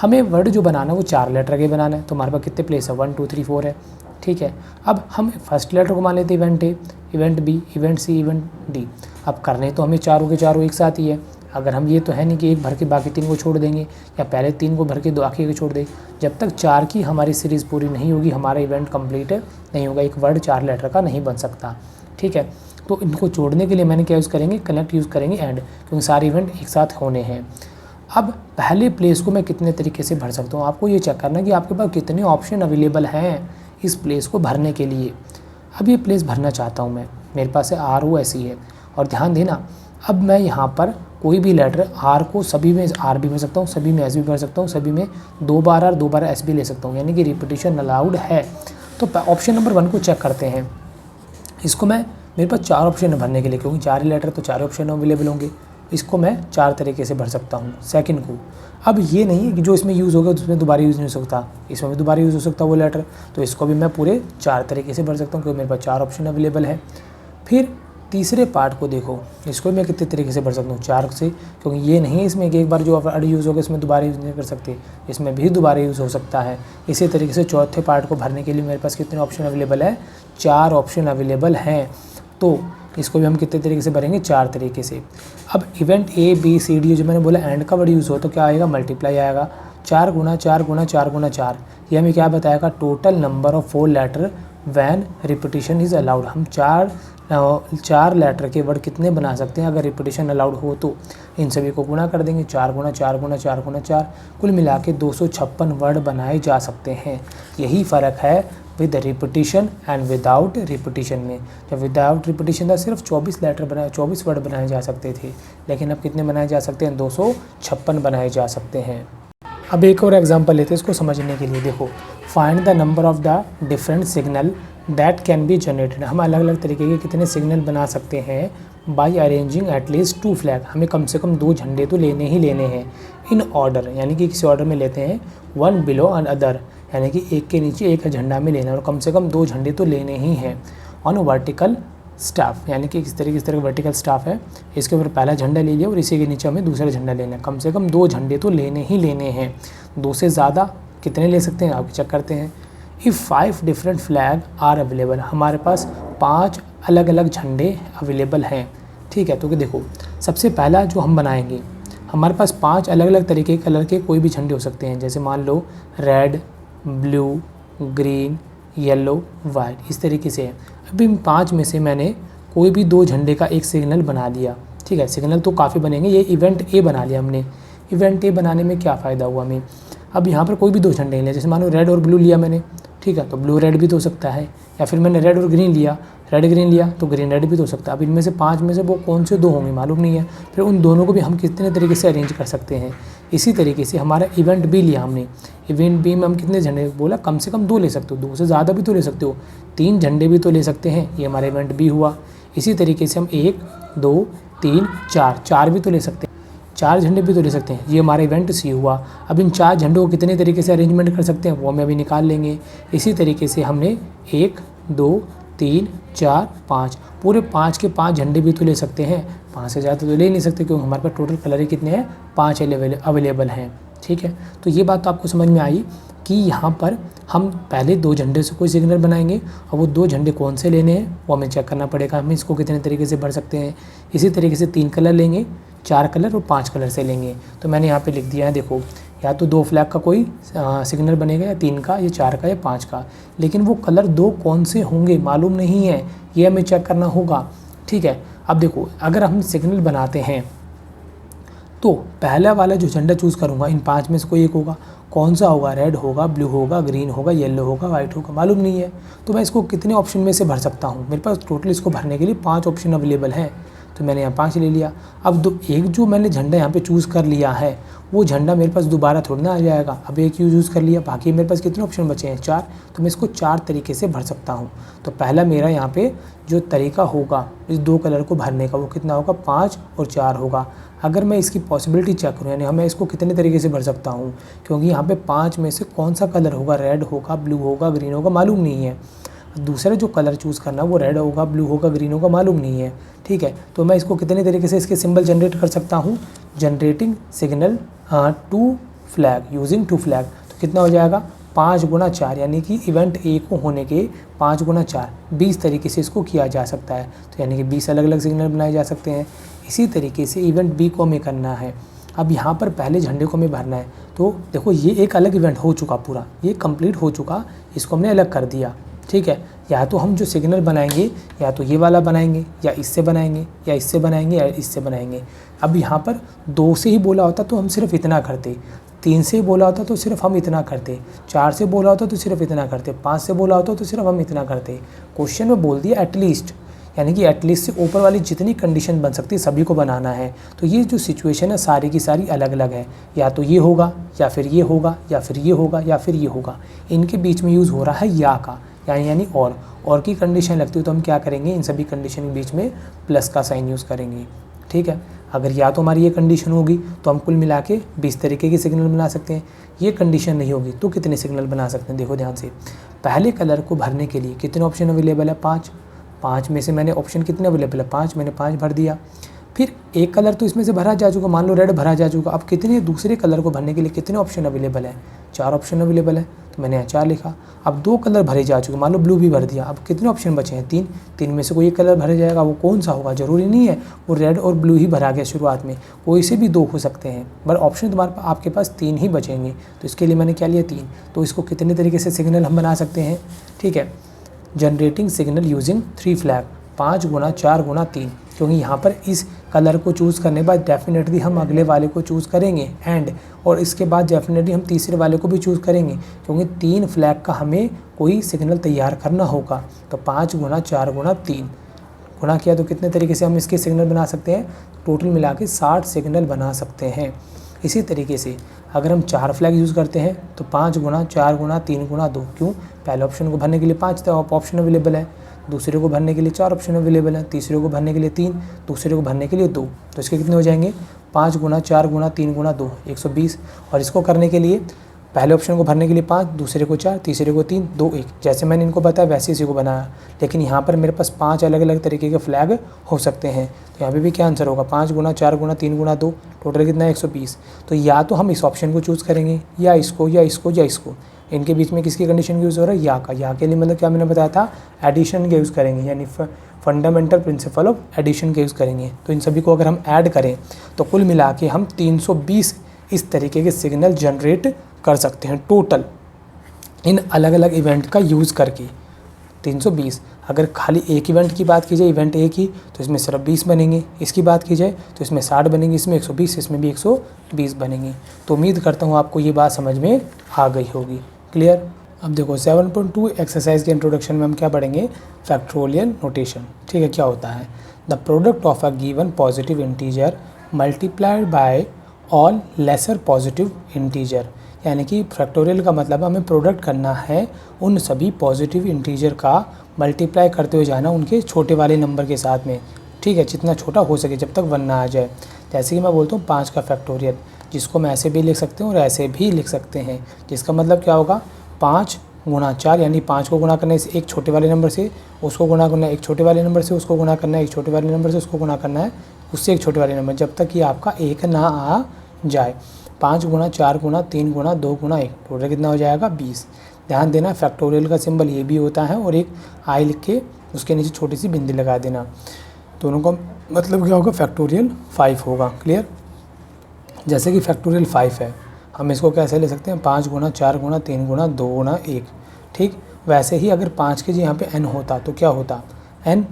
हमें वर्ड जो बनाना है वो 4 लेटर के बनाना है, तो हमारे पास कितने प्लेस है 1 2 3 4 है, ठीक है। अब हम फर्स्ट लेटर को मान लेते हैं event A, event B, event C, event D. अब करने तो हमें चारों के चारों एक साथ ही है। अगर हम ये तो है नहीं कि एक भर के बाकी 3 को छोड़ देंगे या पहले 3 को भर के बाकी को छोड़ देंगे। जब तक 4 की हमारी सीरीज़ पूरी नहीं होगी हमारा इवेंट कंप्लीट नहीं होगा। एक वर्ड 4 लेटर का नहीं बन सकता, ठीक है। तो इनको जोड़ने के लिए मैंने क्या यूज़ करेंगे, कनेक्ट यूज़ करेंगे एंड, क्योंकि सारे इवेंट एक साथ होने हैं। अब पहले प्लेस को मैं कितने तरीके से भर सकता हूँ, आपको ये चेक करना है कि आपके पास कितने ऑप्शन अवेलेबल हैं इस प्लेस को भरने के लिए। अब ये प्लेस भरना चाहता हूँ मैं, मेरे पास है ROS है, और ध्यान देना अब मैं यहाँ पर कोई भी लेटर R को सभी में R भी भर सकता हूँ, सभी में S भी भर सकता हूँ, सभी में 2 बार R 2 बार S भी ले सकता हूँ, यानी कि रिपीटिशन अलाउड है। तो ऑप्शन नंबर 1 को चेक करते हैं। इसको मैं, मेरे पास 4 ऑप्शन है भरने के लिए, क्योंकि 4 ही लेटर तो 4 ऑप्शन अवेलेबल होंगे। इसको मैं 4 तरीके से भर सकता हूँ सेकंड को। अब ये नहीं है कि जो इसमें यूज़ होगा उसमें दोबारा यूज़ नहीं हो सकता, इसमें भी दोबारा यूज़ हो सकता है वो लेटर, तो इसको भी मैं पूरे 4 तरीके से भर सकता हूँ, क्योंकि मेरे पास 4 ऑप्शन अवेलेबल है। फिर तीसरे पार्ट को देखो, इसको मैं कितने तरीके से भर सकता हूँ 4 से, क्योंकि ये नहीं है इसमें कि एक बार जो वर्ड यूज़ होगा इसमें दोबारा यूज़ नहीं कर सकते, इसमें भी दोबारा यूज़ हो सकता है। इसी तरीके से चौथे पार्ट को भरने के लिए मेरे पास कितने ऑप्शन अवेलेबल है, 4 ऑप्शन अवेलेबल हैं। तो इसको भी हम कितने तरीके से भरेंगे, 4 तरीके से। अब event A B C D जो मैंने बोला एंड का वर्ड यूज़ हो तो क्या आएगा, मल्टीप्लाई आएगा, 4 गुना 4 गुना 4 गुना 4। ये हमें क्या बताएगा, total number of 4 letter when repetition is allowed. हम 4 लेटर के वर्ड कितने बना सकते हैं अगर रिपीटिशन अलाउड हो तो। इन सभी को गुणा कर देंगे, 4 गुना 4 गुना 4 गुना 4, कुल मिला के 256 वर्ड बनाए जा सकते हैं। यही फ़र्क है with repetition and without repetition में। जब विदाउट रिपीटिशन था सिर्फ 24 वर्ड बनाए जा सकते थे, लेकिन अब कितने बनाए जा सकते हैं, 256 बनाए जा सकते हैं। अब एक और एग्जांपल लेते हैं इसको समझने के लिए। देखो, find the number of the different signal that can be generated. हम अलग अलग तरीके के कितने सिग्नल बना सकते हैं बाई अरेंजिंग एटलीस्ट 2 फ्लैग। हमें कम से कम 2 झंडे तो लेने ही लेने हैं इन ऑर्डर, यानी कि किसी ऑर्डर में लेते हैं, 1 बिलो एंड अदर, यानी कि एक के नीचे एक झंडा में लेना है, और कम से कम 2 झंडे तो लेने ही हैं। ऑन वर्टिकल स्टाफ, यानी कि इस तरह का वर्टिकल स्टाफ है, इसके ऊपर पहला झंडा ले लिया और इसी के नीचे हमें दूसरा झंडा लेना है। कम से कम 2 झंडे तो लेने ही लेने हैं। 2 से ज़्यादा कितने ले सकते हैं आप चेक करते हैं। If 5 different flag are available, हमारे पास 5 अलग अलग झंडे अवेलेबल हैं, ठीक है। तो कि देखो, सबसे पहला जो हम बनाएंगे, हमारे पास 5 अलग अलग तरीके के कलर के कोई भी झंडे हो सकते हैं, जैसे मान लो red, blue, green, yellow, white, इस तरीके से है। अभी इन 5 में से मैंने कोई भी 2 झंडे का एक सिग्नल बना दिया, ठीक है। सिग्नल तो काफ़ी बनेंगे, ये इवेंट A बना लिया हमने। इवेंट A बनाने में क्या फ़ायदा हुआ हमें, अब यहाँ पर कोई भी 2 झंडे लिया, जैसे मानो रेड और ब्लू लिया मैंने, ठीक है, तो ब्लू रेड भी तो हो सकता है, या फिर मैंने रेड और ग्रीन लिया, रेड ग्रीन लिया तो ग्रीन रेड भी तो हो सकता है। अब इनमें से 5 में से वो कौन से 2 होंगे मालूम नहीं है, फिर उन दोनों को भी हम कितने तरीके से अरेंज कर सकते हैं। इसी तरीके से हमारा इवेंट B लिया हमने, इवेंट B में हम कितने झंडे बोला, कम से कम 2 ले सकते हो, 2 से ज़्यादा भी तो ले सकते हो, 3 झंडे भी तो ले सकते हैं, ये हमारा इवेंट B हुआ। इसी तरीके से हम 1 2 3 4 भी तो ले सकते हैं, 4 झंडे भी तो ले सकते हैं, ये हमारा इवेंट C हुआ। अब इन 4 झंडों को कितने तरीके से अरेंजमेंट कर सकते हैं वो हमें अभी निकाल लेंगे। इसी तरीके से हमने 1 2 3 4 5 पूरे 5 के 5 झंडे भी तो ले सकते हैं, 5 से ज़्यादा तो ले नहीं सकते, क्योंकि हमारे पास टोटल कलर ही कितने हैं, 5 अवेलेबल हैं, ठीक है। तो ये बात तो आपको समझ में आई कि यहाँ पर हम पहले 2 झंडे से कोई सिग्नल बनाएंगे, और वो 2 झंडे कौन से लेने हैं वो हमें चेक करना पड़ेगा, हम इसको कितने तरीके से भर सकते हैं। इसी तरीके से 3 कलर लेंगे, 4 कलर और 5 कलर से लेंगे। तो मैंने यहाँ पे लिख दिया है, देखो, या तो 2 फ्लैग का कोई सिग्नल बनेगा, या 3 का, या 4 का, या 5 का, लेकिन वो कलर 2 कौन से होंगे मालूम नहीं है, ये हमें चेक करना होगा, ठीक है। अब देखो, अगर हम सिग्नल बनाते हैं तो पहला वाला जो झंडा चूज़ करूँगा इन 5 में से कोई एक होगा, कौन सा होगा, रेड होगा, ब्लू होगा, ग्रीन होगा, येलो होगा, वाइट होगा, मालूम नहीं है। तो मैं इसको कितने ऑप्शन में से भर सकता हूँ, मेरे पास टोटल इसको भरने के लिए 5 ऑप्शन अवेलेबल हैं, तो मैंने यहाँ 5 ले लिया। अब एक जो मैंने झंडा यहाँ पे चूज़ कर लिया है वो झंडा मेरे पास दोबारा थोड़ी ना आ जाएगा, अब एक यूज़ कर लिया, बाकी मेरे पास कितने ऑप्शन बचे हैं, 4, तो मैं इसको 4 तरीके से भर सकता हूँ। तो पहला मेरा यहाँ पे जो तरीका होगा इस 2 कलर को भरने का वो कितना होगा, 5 और 4 होगा। अगर मैं इसकी पॉसिबिलिटी चेक करूँ, यानी मैं इसको कितने तरीके से भर सकता हूँ, क्योंकि यहाँ पे 5 में से कौन सा कलर होगा, रेड होगा, ब्लू होगा, ग्रीन होगा, मालूम नहीं है। दूसरा जो कलर चूज़ करना वो रेड होगा, ब्लू होगा, ग्रीन होगा, मालूम नहीं है, ठीक है। तो मैं इसको कितने तरीके से इसके सिंबल जनरेट कर सकता हूँ, generating signal two flag using two flag. तो कितना हो जाएगा 5 गुना 4, यानी कि इवेंट ए को होने के 5 गुना 4 20 तरीके से इसको किया जा सकता है। तो यानी कि 20 अलग अलग सिग्नल बनाए जा सकते हैं। इसी तरीके से इवेंट बी को हमें करना है। अब यहाँ पर पहले झंडे को हमें भरना है। तो देखो ये एक अलग इवेंट हो चुका, पूरा ये कंप्लीट हो चुका, इसको हमने अलग कर दिया, ठीक है। या तो हम जो सिग्नल बनाएंगे या तो ये वाला बनाएंगे, या इससे बनाएंगे, या इससे बनाएंगे, या इससे बनाएंगे। अब यहाँ पर 2 से ही बोला होता तो हम सिर्फ इतना करते, 3 से बोला होता तो सिर्फ हम इतना करते, 4 से बोला होता तो सिर्फ इतना करते, 5 से बोला होता तो सिर्फ हम इतना करते। क्वेश्चन में बोल दिया एटलीस्ट, यानी कि एटलीस्ट से ऊपर वाली जितनी कंडीशन बन सकती है सभी को बनाना है। तो ये जो सिचुएशन है सारी की सारी अलग अलग है, या तो ये होगा, या फिर ये होगा, या फिर ये होगा, या फिर ये होगा। इनके बीच में यूज़ हो रहा है या का, यानी और की कंडीशन लगती है तो हम क्या करेंगे, इन सभी कंडीशन के बीच में प्लस का साइन यूज़ करेंगे, ठीक है। अगर या तो हमारी ये कंडीशन होगी तो हम कुल मिला के 20 तरीके के सिग्नल बना सकते हैं। ये कंडीशन नहीं होगी तो कितने सिग्नल बना सकते हैं, देखो ध्यान से। पहले कलर को भरने के लिए कितने ऑप्शन अवेलेबल है, 5 में से मैंने ऑप्शन कितने अवेलेबल है, 5, मैंने 5 भर दिया। फिर एक कलर तो इसमें से भरा जा चुका, मान लो रेड भरा जा चुका। अब कितने दूसरे कलर को भरने के लिए कितने ऑप्शन अवेलेबल है, 4 ऑप्शन अवेलेबल है, तो मैंने यहाँ 4 लिखा। अब 2 कलर भरे जा चुके, मान लो ब्लू भी भर दिया। अब कितने ऑप्शन बचे हैं, 3 में से कोई एक कलर भरा जाएगा, वो कौन सा होगा, ज़रूरी नहीं है वो रेड और ब्लू ही भरा गया शुरुआत में, कोई से भी 2 हो सकते हैं, बट ऑप्शन तुम्हारे आपके पास 3 ही बचेंगे। तो इसके लिए मैंने क्या लिया, 3। तो इसको कितने तरीके से सिग्नल हम बना सकते हैं, ठीक है। जनरेटिंग सिग्नल यूजिंग 3 फ्लैग, 5 गुना 4 गुना 3, क्योंकि यहाँ पर इस कलर को चूज़ करने के बाद डेफिनेटली हम अगले वाले को चूज़ करेंगे और इसके बाद डेफिनेटली हम तीसरे वाले को भी चूज़ करेंगे, क्योंकि 3 फ्लैग का हमें कोई सिग्नल तैयार करना होगा। तो 5 गुना 4 गुना 3 गुना किया तो कितने तरीके से हम इसके सिग्नल बना सकते हैं, टोटल मिला के 60 सिग्नल बना सकते हैं। इसी तरीके से अगर हम 4 फ्लैग यूज़ करते हैं तो 5 गुना 4 गुना 3 गुना 2, क्यों, पहले ऑप्शन को भरने के लिए 5 ऑप्शन अवेलेबल है, दूसरे को भरने के लिए 4 ऑप्शन अवेलेबल है, तीसरे को भरने के लिए 3, दूसरे को भरने के लिए 2। तो इसके कितने हो जाएंगे, 5 गुना 4 गुना 3 गुना 2, 120। और इसको करने के लिए पहले ऑप्शन को भरने के लिए 5, दूसरे को 4, तीसरे को 3, 2, 1। जैसे मैंने इनको बताया वैसे इसी को बनाया, लेकिन यहाँ पर मेरे पास 5 अलग अलग तरीके के फ्लैग हो सकते हैं। तो यहाँ पे भी क्या आंसर होगा, 5 गुना 4 गुना 3 गुना 2, टोटल कितना है 120। तो या तो हम इस ऑप्शन को चूज़ करेंगे, या इसको, या इसको, या इसको। इनके बीच में किसकी कंडीशन यूज़ हो रहा है, या का। या के लिए मतलब क्या मैंने बताया था, एडिशन का यूज़ करेंगे, यानी फंडामेंटल प्रिंसिपल ऑफ एडिशन का यूज़ करेंगे। तो इन सभी को अगर हम ऐड करें तो कुल मिला के हम 320 इस तरीके के सिग्नल जनरेट कर सकते हैं टोटल, इन अलग अलग इवेंट का यूज़ करके 320। अगर खाली एक इवेंट की बात की जाए, इवेंट ए की, तो इसमें सिर्फ 20 बनेंगे। इसकी बात की जाए तो इसमें 60 बनेंगे, इसमें 120, इसमें भी 120 बनेंगे। तो उम्मीद करता हूँ आपको ये बात समझ में आ गई होगी, क्लियर। अब देखो 7.2 एक्सरसाइज के इंट्रोडक्शन में हम क्या पढ़ेंगे, फैक्टोरियल नोटेशन, ठीक है। क्या होता है, the product of a given positive integer multiplied by all lesser positive integer, यानी कि फैक्टोरियल का मतलब हमें प्रोडक्ट करना है उन सभी पॉजिटिव इंटीजर का मल्टीप्लाई करते हुए जाना उनके छोटे वाले नंबर के साथ में, ठीक है, जितना छोटा हो सके जब तक 1 ना आ जाए। जैसे कि मैं बोलता हूँ 5 का फैक्टोरियल, जिसको हम ऐसे भी लिख सकते हैं और ऐसे भी लिख सकते हैं, जिसका मतलब क्या होगा, 5 गुना 4, यानी 5 को गुना करने से एक छोटे वाले नंबर से, उसको गुना करना है एक छोटे वाले नंबर से, उसको गुना करना है एक छोटे वाले नंबर से, उसको गुना करना है उससे एक छोटे वाले नंबर, जब तक कि आपका 1 ना आ जाए। 5 गुना 4 गुना 3 गुना 2 गुना 1, टोटल कितना हो जाएगा 20। ध्यान देना फैक्टोरियल का सिंबल ये भी होता है, और एक आई लिख के उसके नीचे छोटी सी बिंदी लगा देना। दोनों का मतलब क्या होगा, फैक्टोरियल 5 होगा, क्लियर। जैसे कि फैक्टोरियल 5 है, हम इसको कैसे ले सकते हैं, 5 गुना 4 गुना 3 गुना 2 गुना 1, ठीक। वैसे ही अगर 5 के जी यहाँ पे n होता तो क्या होता, n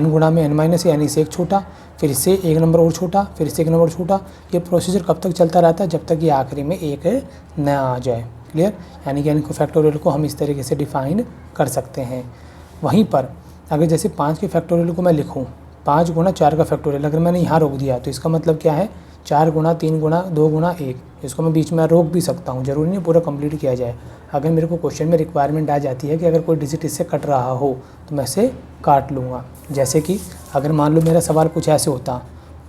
गुना में n माइनस, यानी इससे एक छोटा, फिर इससे एक नंबर और छोटा, फिर इससे एक नंबर छोटा। ये प्रोसीजर कब तक चलता रहता है, जब तक ये आखिरी में 1 न आ जाए, क्लियर। यानी कि इनको फैक्टोरियल को हम इस तरीके से डिफ़ाइन कर सकते हैं। वहीं पर अगर जैसे 5 के फैक्टोरियल को मैं लिखूँ 5 गुना 4 का फैक्टोरियल, अगर मैंने यहाँ रोक दिया तो इसका मतलब क्या है, 4 गुना 3 गुना 2 गुना 1, इसको मैं बीच में रोक भी सकता हूँ, ज़रूरी नहीं पूरा कंप्लीट किया जाए। अगर मेरे को क्वेश्चन में रिक्वायरमेंट आ जाती है कि अगर कोई डिजिट इससे कट रहा हो तो मैं इसे काट लूँगा। जैसे कि अगर मान लो मेरा सवाल कुछ ऐसे होता,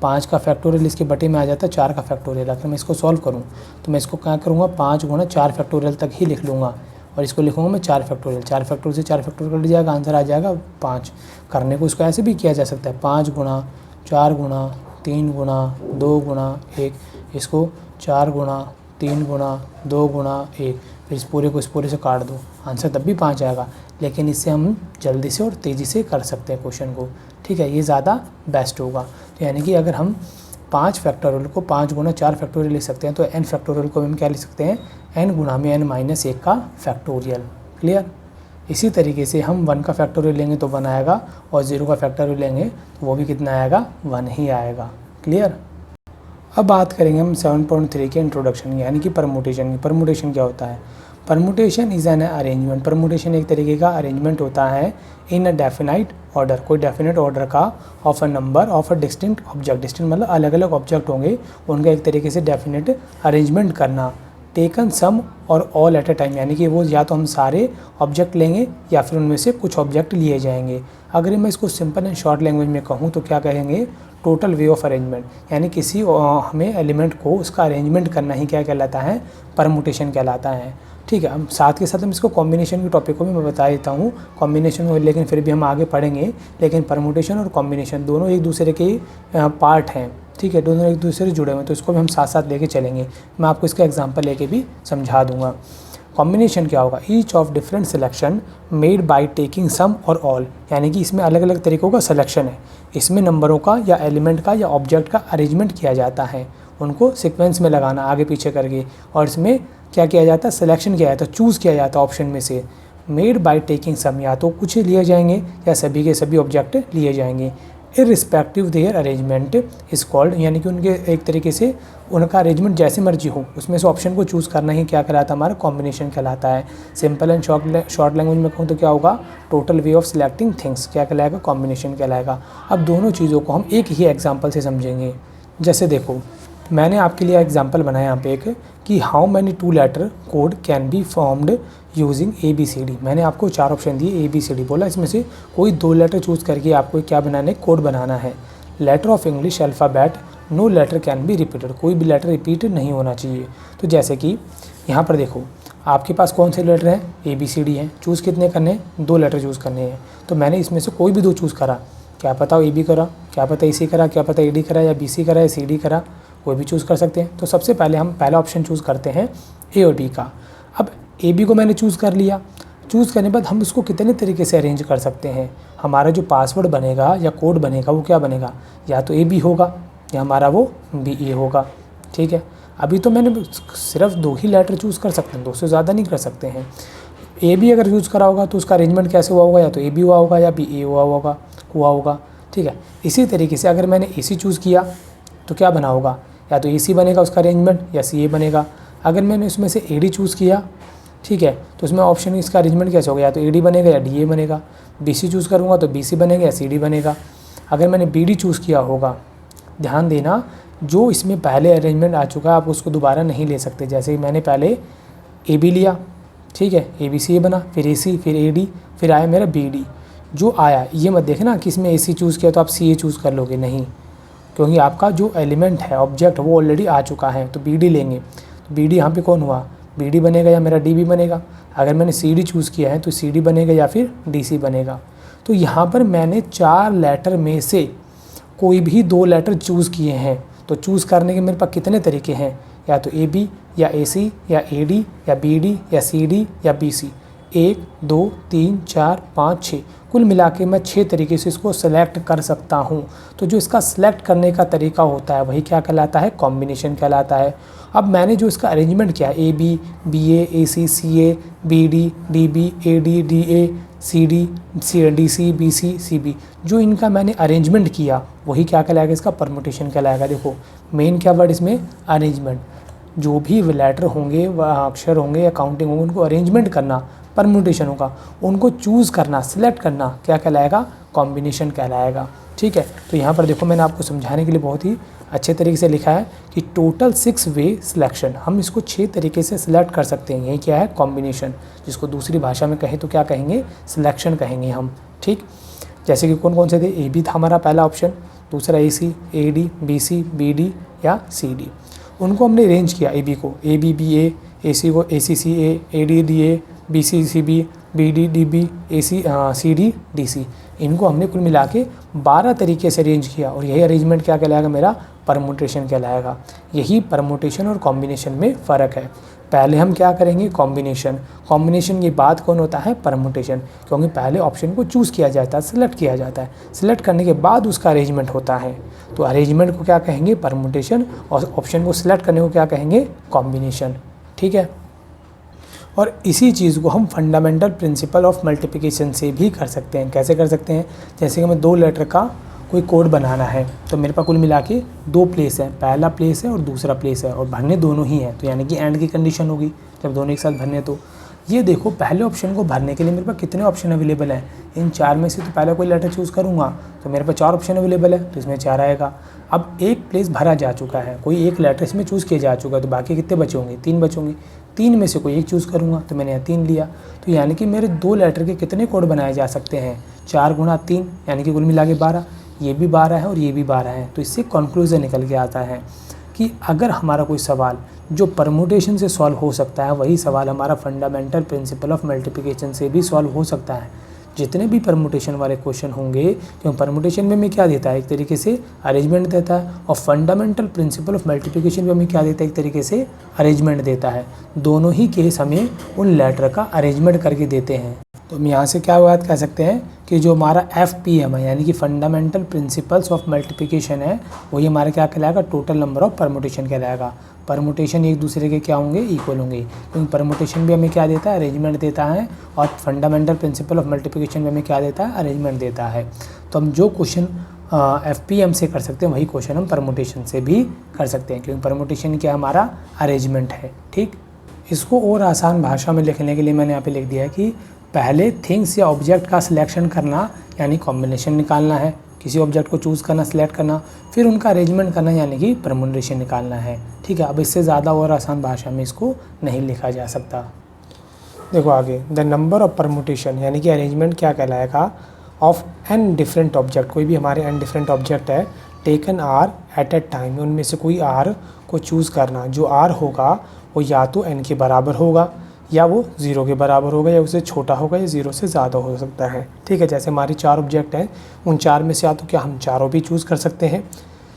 5 का फैक्टोरियल इसके बटे में आ जाता 4 का फैक्टोरियल, अगर मैं इसको सॉल्व करूँ तो मैं इसको क्या करूँगा, 5 गुना 4 फैक्टोरियल तक ही लिख लूँगा। और इसको लिखूँगा मैं 4 फैक्टोरियल। 4 फैक्टोरियल से 4 फैक्टोरियल कट जाएगा, आंसर आ जाएगा 5। करने को इसको ऐसे भी किया जा सकता है, 5 गुणा 4 गुणा 3 गुणा 2 गुणा 1, इसको 4 गुणा 3 गुणा 2 गुणा 1, फिर इस पूरे को इस पूरे से काट दो, आंसर तब भी 5 आएगा। लेकिन इससे हम जल्दी से और तेज़ी से कर सकते हैं क्वेश्चन को, ठीक है, ये ज़्यादा बेस्ट होगा। तो यानी कि अगर हम 5 फैक्टोरियल को 5 गुणा 4 फैक्टोरियल लिख सकते हैं, तो n फैक्टोरियल को हम क्या लिख सकते हैं, n गुणा में n-1 का फैक्टोरियल। क्लियर। इसी तरीके से हम 1 का फैक्टोरियल लेंगे तो 1 आएगा, और 0 का फैक्टोरियल लेंगे तो वो भी कितना आएगा, 1 ही आएगा। क्लियर। अब बात करेंगे हम 7.3 के इंट्रोडक्शन, यानी कि परमुटेशन की। परमुटेशन क्या होता है? Permutation is an arrangement. Permutation एक तरीके का अरेंजमेंट होता है इन अ डेफिनाइट ऑर्डर, कोई डेफिनेट ऑर्डर का, of a number of a distinct object. Distinct मतलब अलग अलग ऑब्जेक्ट होंगे, उनका एक तरीके से डेफिनेट अरेंजमेंट करना। टेकन सम और ऑल एट अ टाइम, यानी कि वो या तो हम सारे ऑब्जेक्ट लेंगे या फिर उनमें से कुछ ऑब्जेक्ट लिए जाएंगे। अगर मैं इसको सिंपल एंड शॉर्ट लैंग्वेज में कहूँ तो क्या कहेंगे, टोटल वे ऑफ अरेंजमेंट। यानी किसी हमें एलिमेंट को उसका अरेंजमेंट करना ही क्या कहलाता है, परमुटेशन कहलाता है। ठीक है, अब साथ के साथ हम इसको कॉम्बिनेशन के टॉपिक को भी मैं बता देता हूँ। कॉम्बिनेशन को लेकिन फिर भी हम आगे पढ़ेंगे, लेकिन परमुटेशन और कॉम्बिनेशन दोनों एक दूसरे के पार्ट हैं। ठीक है, दोनों एक दूसरे से जुड़े हुए हैं, तो इसको भी हम साथ साथ लेके चलेंगे। मैं आपको इसका एग्जांपल लेके भी समझा दूंगा। कॉम्बिनेशन क्या होगा, each of different selection made by taking some और ऑल, यानी कि इसमें अलग अलग तरीक़ों का सिलेक्शन है। इसमें नंबरों का या एलिमेंट का या ऑब्जेक्ट का अरेंजमेंट किया जाता है, उनको सीक्वेंस में लगाना आगे पीछे करके, और इसमें क्या किया जाता है, सिलेक्शन किया जाता है, चूज़ किया जाता है ऑप्शन में से। मेड बाय टेकिंग सम, या तो कुछ लिए जाएंगे या सभी के सभी ऑब्जेक्ट लिए जाएंगे। Irrespective their arrangement is called, यानी कि उनके एक तरीके से उनका अरेंजमेंट जैसे मर्जी हो, उसमें से ऑप्शन को चूज़ करना ही क्या कहलाता है, हमारा कॉम्बिनेशन कहलाता है। सिंपल एंड शॉर्ट लैंग्वेज में कहूँ तो क्या होगा, total way of selecting things क्या कहलाएगा, कॉम्बिनेशन कहलाएगा। अब दोनों चीज़ों को हम एक ही एग्जाम्पल से समझेंगे। जैसे देखो, मैंने आपके लिए एग्जाम्पल बनाया यहाँ पे एक, कि how many 2 letter code can be formed using ABCD। मैंने आपको 4 ऑप्शन दिए, ABCD बोला, इसमें से कोई 2 लेटर चूज़ करके आपको क्या बनाना है, कोड बनाना है। Letter of English alphabet, no letter can be repeated, कोई भी लेटर रिपीट नहीं होना चाहिए। तो जैसे कि यहाँ पर देखो, आपके पास कौन से लेटर हैं, ABCD हैं, चूज़ कितने करने हैं, 2 लेटर चूज़ करने हैं। तो मैंने इसमें से कोई भी 2 चूज़ करा, क्या पता AB करा, क्या पता AC करा, क्या पता AD करा, या BC करा, या CD करा, कोई भी चूज़ कर सकते हैं। तो सबसे पहले हम पहला ऑप्शन चूज़ करते हैं A और B का। अब AB को मैंने चूज़ कर लिया, चूज़ करने के बाद हम इसको कितने तरीके से अरेंज कर सकते हैं। हमारा जो पासवर्ड बनेगा या कोड बनेगा वो क्या बनेगा, या तो AB होगा या हमारा वो BA होगा। ठीक है, अभी तो मैंने सिर्फ 2 ही लेटर चूज़ कर सकते हैं, 2 से ज़्यादा नहीं कर सकते हैं। AB अगर चूज़ करा होगा तो उसका अरेंजमेंट कैसे हुआ होगा, या तो AB हुआ होगा या BA हुआ होगा। ठीक है, इसी तरीके से अगर मैंने AC चूज़ किया तो क्या बना होगा, या तो AC बनेगा उसका अरेंजमेंट, या CA बनेगा। अगर मैंने उसमें से AD चूज़ किया, ठीक है, तो उसमें ऑप्शन इसका अरेंजमेंट कैसे होगा, या तो AD बनेगा या DA बनेगा। BC चूज़ करूँगा तो BC बनेगा या CD बनेगा। अगर मैंने BD चूज़ किया होगा, ध्यान देना, जो इसमें पहले अरेंजमेंट आ चुका है आप उसको दोबारा नहीं ले सकते। जैसे मैंने पहले AB लिया, ठीक है, ABCA बना, फिर AC, फिर AD, फिर आया मेरा BD। जो आया ये मत देखना कि इसमें AC चूज़ किया तो आप CA चूज़ कर लोगे, नहीं, क्योंकि आपका जो एलिमेंट है, ऑब्जेक्ट, वो ऑलरेडी आ चुका है। तो BD लेंगे, तो BD यहाँ पे कौन हुआ, BD बनेगा या मेरा DB बनेगा। अगर मैंने CD चूज़ किया है तो CD बनेगा या फिर DC बनेगा। तो यहाँ पर मैंने 4 लेटर में से कोई भी 2 लेटर चूज़ किए हैं। तो चूज़ करने के मेरे पास कितने तरीके हैं, या तो AB या AC या AD या BD या CD या BC। 1 2 3 4 5 6, कुल मिला के मैं 6 तरीके से इसको सेलेक्ट कर सकता हूँ। तो जो इसका सेलेक्ट करने का तरीका होता है वही क्या कहलाता है, कॉम्बिनेशन कहलाता है। अब मैंने जो इसका अरेंजमेंट किया, AB BA AC CA BD DB AD DA CD DC BC CB, जो इनका मैंने अरेंजमेंट किया वही क्या कहलाएगा, इसका परमुटेशन कहलाएगा। देखो मेन क्या वर्ड इसमें, अरेंजमेंट। जो भी लेटर होंगे व अक्षर होंगे या काउंटिंग होंगे, उनको अरेंजमेंट करना परम्यूटेशन होगा, उनको चूज़ करना, सिलेक्ट करना क्या कहलाएगा, कॉम्बिनेशन कहलाएगा। ठीक है, तो यहाँ पर देखो मैंने आपको समझाने के लिए बहुत ही अच्छे तरीके से लिखा है कि टोटल 6 वे सिलेक्शन, हम इसको 6 तरीके से सिलेक्ट कर सकते हैं। यही क्या है, कॉम्बिनेशन, जिसको दूसरी भाषा में कहें तो क्या कहेंगे, सिलेक्शन कहेंगे हम। ठीक, जैसे कि कौन कौन से थे, AB था हमारा पहला ऑप्शन, दूसरा AC AD BC BD या CD। उनको हमने अरेंज किया, AB को AB BA AC को ACCA AD DA BCCB, BD, DB, AC, CD, DC, इनको हमने कुल मिला के 12 तरीके से अरेंज किया और यही अरेंजमेंट क्या कहलाएगा मेरा, परमुटेशन कहलाएगा। यही परमुटेशन और कॉम्बिनेशन में फ़र्क है। पहले हम क्या करेंगे, कॉम्बिनेशन के बाद कौन होता है, परमुटेशन, क्योंकि पहले ऑप्शन को चूज़ किया जाता है, सिलेक्ट किया जाता है, सिलेक्ट करने के बाद उसका अरेंजमेंट होता है। तो अरेंजमेंट को क्या कहेंगे, परमुटेशन, और ऑप्शन को सिलेक्ट करने को क्या कहेंगे, कॉम्बिनेशन। ठीक है। और इसी चीज़ को हम फंडामेंटल प्रिंसिपल ऑफ मल्टीप्लिकेशन से भी कर सकते हैं। कैसे कर सकते हैं, जैसे कि हमें 2 लेटर का कोई कोड बनाना है, तो मेरे पास कुल मिला के 2 प्लेस है, पहला प्लेस है और दूसरा प्लेस है, और भरने दोनों ही हैं, तो यानी कि एंड की कंडीशन होगी जब दोनों एक साथ भरने। तो ये देखो, पहले ऑप्शन को भरने के लिए मेरे पास कितने ऑप्शन अवेलेबल हैं, इन 4 में से तो पहले कोई लेटर चूज़ करूँगा तो मेरे पास 4 ऑप्शन अवेलेबल है, तो इसमें 4 आएगा। अब एक प्लेस भरा जा चुका है, कोई एक लेटर इसमें चूज़ किया जा चुका है, तो बाकी कितने बचेंगे, 3 बचेंगे। 3 में से कोई एक चूज़ करूँगा तो मैंने यहाँ 3 लिया, तो यानी कि मेरे 2 लेटर के कितने कोड बनाए जा सकते हैं, 4 गुणा 3, यानी कि कुल मिला के 12। ये भी 12 है और ये भी 12 है। तो इससे कंक्लूजन निकल के आता है कि अगर हमारा कोई सवाल जो परमुटेशन से सॉल्व हो सकता है, वही सवाल हमारा फंडामेंटल प्रिंसिपल ऑफ मल्टीप्लिकेशन से भी सॉल्व हो सकता है। जितने भी परमुटेशन वाले क्वेश्चन होंगे, क्योंकि परमुटेशन में हमें क्या देता है, एक तरीके से अरेंजमेंट देता है, और फंडामेंटल प्रिंसिपल ऑफ मल्टीप्लिकेशन में हमें क्या देता है, एक तरीके से अरेंजमेंट देता है। दोनों ही केस हमें उन लेटर का अरेंजमेंट करके देते हैं। तो हम यहाँ से क्या बात कह सकते हैं कि जो हमारा FPM है, यानी कि फंडामेंटल प्रिंसिपल्स ऑफ मल्टीप्लिकेशन है, वही हमारा क्या कहलाएगा, टोटल नंबर ऑफ परमुटेशन कहलाएगा। परमुटेशन एक दूसरे के क्या होंगे, इक्वल होंगे, क्योंकि परमुटेशन भी हमें क्या देता है, अरेंजमेंट देता है, और फंडामेंटल प्रिंसिपल ऑफ मल्टीप्लिकेशन में हमें क्या देता है, अरेंजमेंट देता है। तो हम जो क्वेश्चन FPM से कर सकते हैं, वही क्वेश्चन हम परमुटेशन से भी कर सकते हैं, क्योंकि परमुटेशन क्या हमारा अरेंजमेंट है। ठीक, इसको और आसान भाषा में लिखने के लिए मैंने यहाँ पे लिख दिया है कि पहले थिंग्स या ऑब्जेक्ट का सिलेक्शन करना, यानी कॉम्बिनेशन निकालना है, किसी ऑब्जेक्ट को चूज़ करना, सिलेक्ट करना, फिर उनका अरेंजमेंट करना, यानी कि परमुटेशन निकालना है। ठीक है, अब इससे ज़्यादा और आसान भाषा में इसको नहीं लिखा जा सकता। देखो आगे, द नंबर ऑफ परमुटेशन, यानी कि अरेंजमेंट क्या कहलाएगा, ऑफ n डिफरेंट ऑब्जेक्ट, कोई भी हमारे n डिफरेंट ऑब्जेक्ट है, taken r at a time, उनमें से कोई r को चूज़ करना, जो r होगा वो या तो n के बराबर होगा, या वो 0 के बराबर होगा, या उससे छोटा होगा, या 0 से ज़्यादा हो सकता है। ठीक है, जैसे हमारी 4 ऑब्जेक्ट हैं, उन 4 में से या तो क्या हम चारों भी चूज़ कर सकते हैं।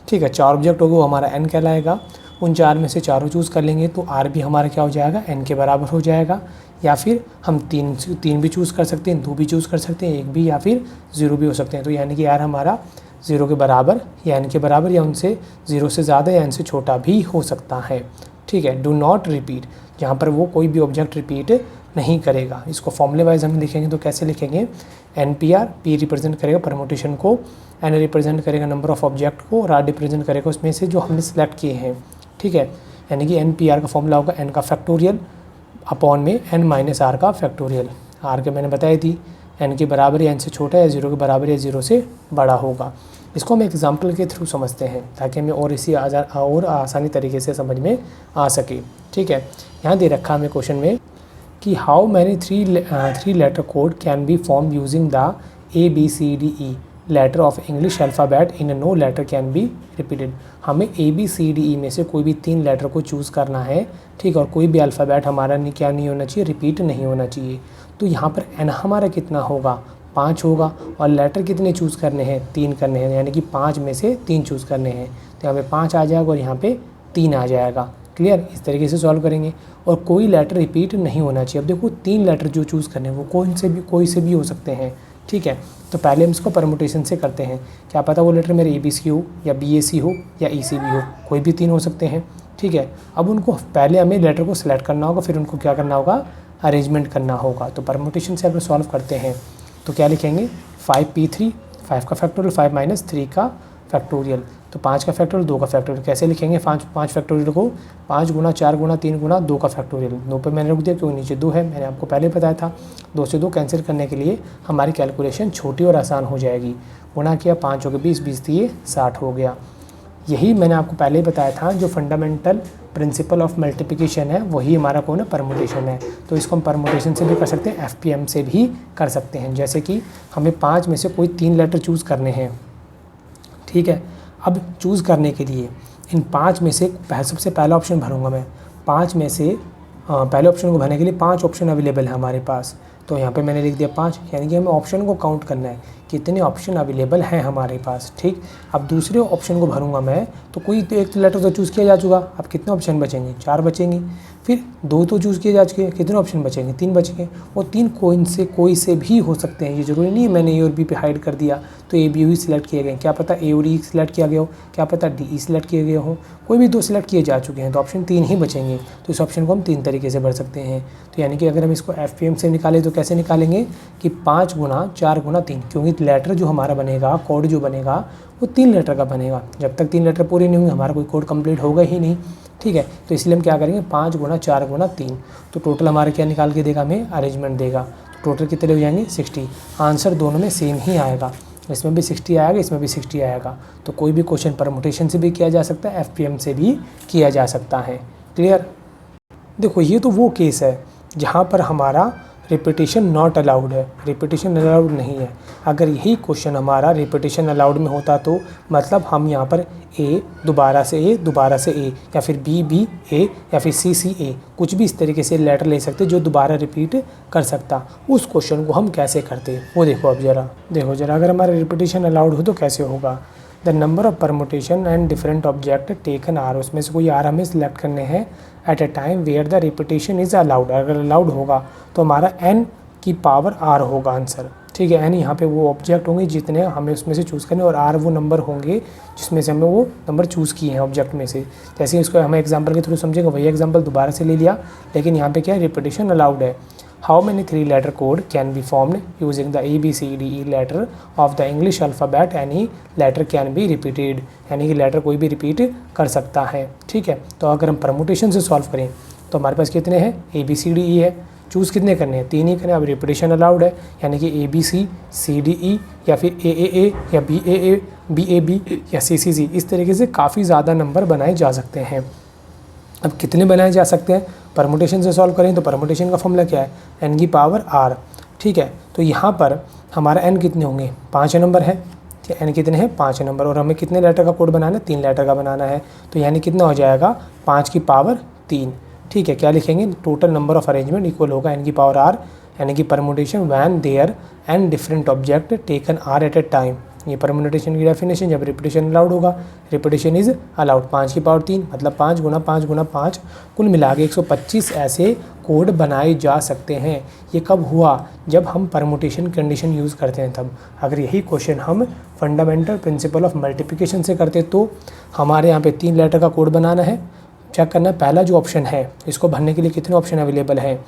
ठीक है, 4 ऑब्जेक्ट होगा, वो हमारा n कहलाएगा, उन 4 में से चारों चूज़ कर लेंगे तो r भी हमारा क्या हो जाएगा, n के बराबर हो जाएगा। या फिर हम 3 भी चूज़ कर सकते हैं, 2 भी चूज़ कर सकते हैं, 1 भी, या फिर 0 भी हो सकते हैं। तो यानी कि r हमारा 0 के बराबर या n के बराबर, या उनसे 0 से ज़्यादा या n से छोटा भी हो सकता है। ठीक है, डू नॉट रिपीट, जहाँ पर वो कोई भी ऑब्जेक्ट रिपीट नहीं करेगा। इसको फॉर्मूले वाइज हम लिखेंगे तो कैसे लिखेंगे, NPR, P रिप्रेजेंट करेगा परमुटेशन को, N रिप्रेजेंट करेगा नंबर ऑफ ऑब्जेक्ट को, और R रिप्रेजेंट करेगा उसमें से जो हमने सेलेक्ट किए हैं। ठीक है, यानी कि NPR का फॉर्मूला होगा n का फैक्टोरियल अपॉन में n माइनस r का फैक्टोरियल। r के मैंने बताई थी, n के बराबर या n से छोटा, या 0 के बराबर या 0 से बड़ा होगा। इसको हम एग्जाम्पल के थ्रू समझते हैं ताकि हमें और इसी और आसानी तरीके से समझ में आ सके। ठीक है, यहाँ दे रखा हमें क्वेश्चन में कि how many three letter code can be form using the ABCDE letter of English alphabet in no letter can be repeated. हमें ABCDE में से कोई भी 3 लेटर को चूज़ करना है। ठीक, और कोई भी अल्फ़ाबेट हमारा क्या नहीं होना चाहिए, रिपीट नहीं होना चाहिए। तो यहाँ पर n हमारा कितना होगा, 5 होगा, और लेटर कितने चूज़ करने हैं, 3 करने हैं, यानी कि 5 में से 3 चूज़ करने हैं। तो यहाँ पे 5 आ जाएगा और यहाँ पे 3 आ जाएगा। क्लियर, इस तरीके से सॉल्व करेंगे। और कोई लेटर रिपीट नहीं होना चाहिए। अब देखो 3 लेटर जो चूज़ करने हैं वो कोई से भी हो सकते हैं। ठीक है, तो पहले हम इसको परमुटेशन से करते हैं। क्या पता वो लेटर मेरे ABC हो, या BAC हो, या ECB हो, कोई भी 3 हो सकते हैं। ठीक है, अब उनको पहले हमें लेटर को सिलेक्ट करना होगा, फिर उनको क्या करना होगा, अरेंजमेंट करना होगा। तो परमुटेशन से अगर सॉल्व करते हैं तो क्या लिखेंगे, 5P3, 5 का फैक्टोरियल, 5 माइनस 3 का फैक्टोरियल, तो 5 का फैक्टोरियल, 2 का फैक्टोरियल। कैसे लिखेंगे 5 फैक्टोरियल को, 5 गुना 4 गुना 3 गुना 2 का फैक्टोरियल। 2 पे मैंने रुक दिया क्योंकि नीचे 2 है, मैंने आपको पहले बताया था। 2 से 2 कैंसिल करने के लिए हमारी कैलकुलेशन छोटी और आसान हो जाएगी। गुना किया, 5 हो गया 20, 20 दिए 60 हो गया। यही मैंने आपको पहले ही बताया था, जो फंडामेंटल प्रिंसिपल ऑफ मल्टीप्लिकेशन है वही हमारा कौन है, परमुटेशन है। तो इसको हम परमुटेशन से भी कर सकते हैं, FPM से भी कर सकते हैं। जैसे कि हमें 5 में से कोई 3 लेटर चूज़ करने हैं। ठीक है, अब चूज़ करने के लिए इन 5 में से सबसे पहला ऑप्शन भरूंगा मैं, 5 में से पहले ऑप्शन को भरने के लिए 5 ऑप्शन अवेलेबल है हमारे पास, तो यहाँ पे मैंने लिख दिया 5, यानी कि हमें ऑप्शन को काउंट करना है कितने ऑप्शन अवेलेबल हैं हमारे पास। ठीक, अब दूसरे ऑप्शन को भरूंगा मैं तो कोई तो एक लेटर तो चूज़ किया जा चुका, अब कितने ऑप्शन बचेंगे, 4 बचेंगे। फिर 2 तो चूज़ किए जा चुके, कितने ऑप्शन बचेंगे, 3 बचेंगे। और 3 कोई से भी हो सकते हैं, ये ज़रूरी नहीं है मैंने ए और बी पे हाइड कर दिया तो ए बी ही सिलेक्ट किए गए, क्या पता ए और ई सिलेक्ट किया गया हो, क्या पता डी ई सिलेक्ट किए गए हो, कोई भी 2 सिलेक्ट किए जा चुके हैं तो ऑप्शन 3 ही बचेंगे। तो इस ऑप्शन को हम 3 तरीके से भर सकते हैं। तो यानी कि अगर हम इसको FPM से निकालें तो कैसे निकालेंगे कि 5 गुना 4 गुना 3, क्योंकि लेटर जो हमारा बनेगा, कोड जो बनेगा वो 3 लेटर का बनेगा। जब तक 3 लेटर पूरे नहीं होंगे हमारा कोई कोड कंप्लीट होगा ही नहीं। ठीक है, तो इसलिए हम क्या करेंगे 5 गुना 4 गुना 3, तो टोटल हमारा क्या निकाल के देगा, हमें अरेंजमेंट देगा। तो टोटल कितने हो जाएंगे 60। आंसर दोनों में सेम ही आएगा, इसमें भी 60 आएगा, इसमें भी 60 आएगा। तो कोई भी क्वेश्चन परमुटेशन से भी किया जा सकता है, FPM से भी किया जा सकता है। क्लियर। देखो ये तो वो केस है जहाँ पर हमारा रिपीटिशन नॉट अलाउड है, रिपीटिशन अलाउड नहीं है। अगर यही क्वेश्चन हमारा रिपीटिशन अलाउड में होता तो मतलब हम यहाँ पर A दोबारा से A दोबारा से A, या फिर B A या फिर C A, कुछ भी इस तरीके से लेटर ले सकते जो दोबारा रिपीट कर सकता। उस क्वेश्चन को हम कैसे करते वो देखो। अब देखो जरा अगर हमारा रिपीटिशन अलाउड हो तो कैसे होगा। The number of permutation and different object taken r, उसमें से कोई आर हमें सिलेक्ट करने हैं at a time where the repetition is allowed. अगर अलाउड होगा तो हमारा n की पावर r होगा आंसर। ठीक है, n यहाँ पे वो ऑब्जेक्ट होंगे जितने हमें उसमें से चूज़ करने, और r वो नंबर होंगे जिसमें से हमें वो नंबर चूज़ किए हैं ऑब्जेक्ट में से। जैसे इसको हमें एग्जांपल के थ्रू समझेंगे, वही एग्जांपल दोबारा से ले लिया, लेकिन यहाँ पे क्या है, रिपीटिशन अलाउड है। How many 3-letter code can be formed using the ABCDE letter of the English alphabet? Any letter can be repeated, यानी कि लेटर कोई भी रिपीट कर सकता है। ठीक है, तो अगर हम परमुटेशन से सॉल्व करें तो हमारे पास कितने हैं, ABCDE है, चूज़ कितने करने हैं, 3 ही करने। अब रिपीटिशन अलाउड है, यानी कि ABC CDE या फिर AAA या BAA BAB या CCC, इस तरीके से काफ़ी ज़्यादा नंबर बनाए जा सकते हैं। अब कितने बनाए जा सकते हैं, परमुटेशन से सॉल्व करें तो परमुटेशन का फॉर्मूला क्या है, n की पावर r। ठीक है, तो यहाँ पर हमारा n कितने होंगे, 5 नंबर है। n कितने हैं, 5 नंबर, और हमें कितने लेटर का कोड बनाना है, 3 लेटर का बनाना है। तो यानी कितना हो जाएगा, 5 की पावर 3। ठीक है, क्या लिखेंगे, total number of arrangement equal होगा n की पावर r, यानी कि permutation when there and different object taken r at a time. ये परमुटेशन की डेफिनेशन, जब रिपीटिशन अलाउड होगा, रिपीटिशन इज़ अलाउड, 5 की पावर 3 मतलब 5 गुना 5 गुना 5, कुल मिला के 125 ऐसे कोड बनाए जा सकते हैं। ये कब हुआ, जब हम परमुटेशन कंडीशन यूज़ करते हैं तब। अगर यही क्वेश्चन हम फंडामेंटल प्रिंसिपल ऑफ मल्टीप्लिकेशन से करते तो हमारे यहाँ पे 3 लेटर का कोड बनाना है। चेक करना है पहला जो ऑप्शन है इसको भरने के लिए कितने ऑप्शन अवेलेबल हैं,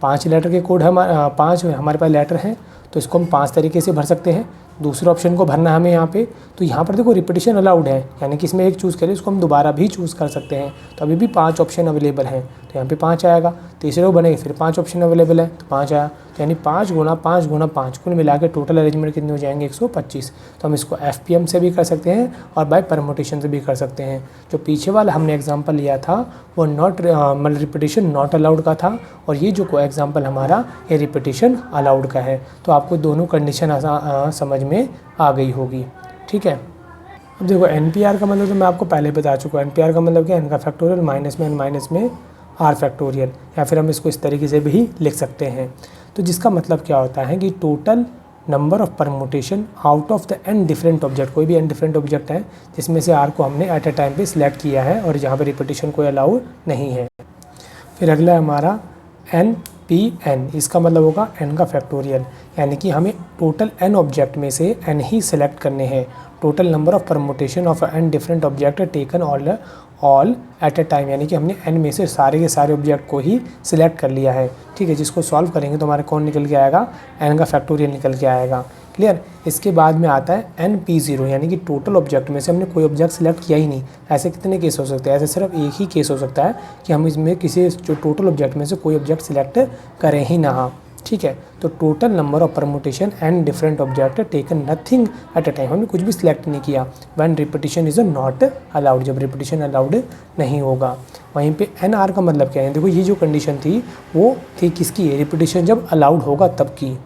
5 लेटर के कोड हमारे 5 हमारे पास लेटर हैं, तो इसको हम 5 तरीके से भर सकते हैं। दूसरे ऑप्शन को भरना है हमें यहाँ पे, तो यहाँ पर देखो रिपीटिशन अलाउड है, यानी कि इसमें एक चूज़ करें इसको हम दोबारा भी चूज़ कर सकते हैं, तो अभी भी 5 ऑप्शन अवेलेबल हैं, तो यहाँ पे 5 आएगा। तीसरे को बनेगा फिर 5 ऑप्शन अवेलेबल है तो 5 आया, तो यानी 5 गुना 5 गुना 5, कुल मिला के टोटल अरेंजमेंट कितने हो जाएंगे, 125। तो हम इसको FPM से भी कर सकते हैं और बाय परमुटेशन से भी कर सकते हैं। जो पीछे वाला हमने एग्जाम्पल लिया था वो रिपीटिशन नॉट अलाउड का था, और ये जो एग्जाम्पल हमारा ये रिपीटिशन अलाउड का है। तो आपको दोनों कंडीशन समझ में आ गई होगी। ठीक है, अब देखो NPR का मतलब तो मैं आपको पहले बता चुका हूँ। NPR का मतलब क्या है, n का फैक्टोरियल माइनस में n माइनस में r फैक्टोरियल, या फिर हम इसको इस तरीके से भी लिख सकते हैं। तो जिसका मतलब क्या होता है कि total number of permutation out of the n different object, कोई भी n डिफरेंट ऑब्जेक्ट है जिसमें से r को हमने एट ए टाइम पे सिलेक्ट किया है और जहाँ पर रिपीटिशन कोई अलाउ नहीं है। फिर अगला है हमारा NPN, इसका मतलब होगा n का फैक्टोरियल, यानी कि हमें टोटल n ऑब्जेक्ट में से n ही सिलेक्ट करने हैं। Total number of permutation of n different object taken all at a time, यानी कि हमने n में से सारे के सारे ऑब्जेक्ट को ही सिलेक्ट कर लिया है। ठीक है, जिसको सॉल्व करेंगे तो हमारे कौन निकल के आएगा, n का फैक्टोरियल निकल के आएगा। क्लियर। इसके बाद में आता है NP0, यानी कि टोटल ऑब्जेक्ट में से हमने कोई ऑब्जेक्ट सिलेक्ट किया ही नहीं। ऐसे कितने केस हो सकते हैं, ऐसे सिर्फ एक ही केस हो सकता है कि हम इसमें किसी जो टोटल ऑब्जेक्ट में से कोई ऑब्जेक्ट सिलेक्ट करें ही ना। ठीक है, तो total number of permutation and different object taken nothing at a time, हमने कुछ भी सिलेक्ट नहीं किया। When repetition is not allowed, जब रिपीटिशन अलाउड नहीं होगा। वहीं पे NR का मतलब क्या है, देखो ये जो कंडीशन थी वो थी किसकी, रिपीटिशन जब अलाउड होगा तब की।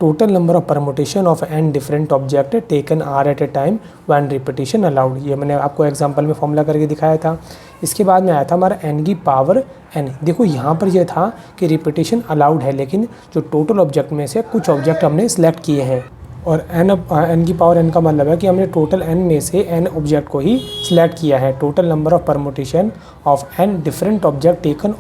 Total number of permutation of n different object taken r at a time when repetition allowed, ये मैंने आपको एग्जांपल में फॉर्मूला करके दिखाया था। इसके बाद में आया था हमारा n की पावर n। देखो यहाँ पर यह था कि रिपीटेशन अलाउड है, लेकिन जो टोटल ऑब्जेक्ट में से कुछ ऑब्जेक्ट हमने सिलेक्ट किए हैं, और n की पावर n का मतलब है कि हमने टोटल n में से n ऑब्जेक्ट को ही सिलेक्ट किया है। Total number of permutation of n different object taken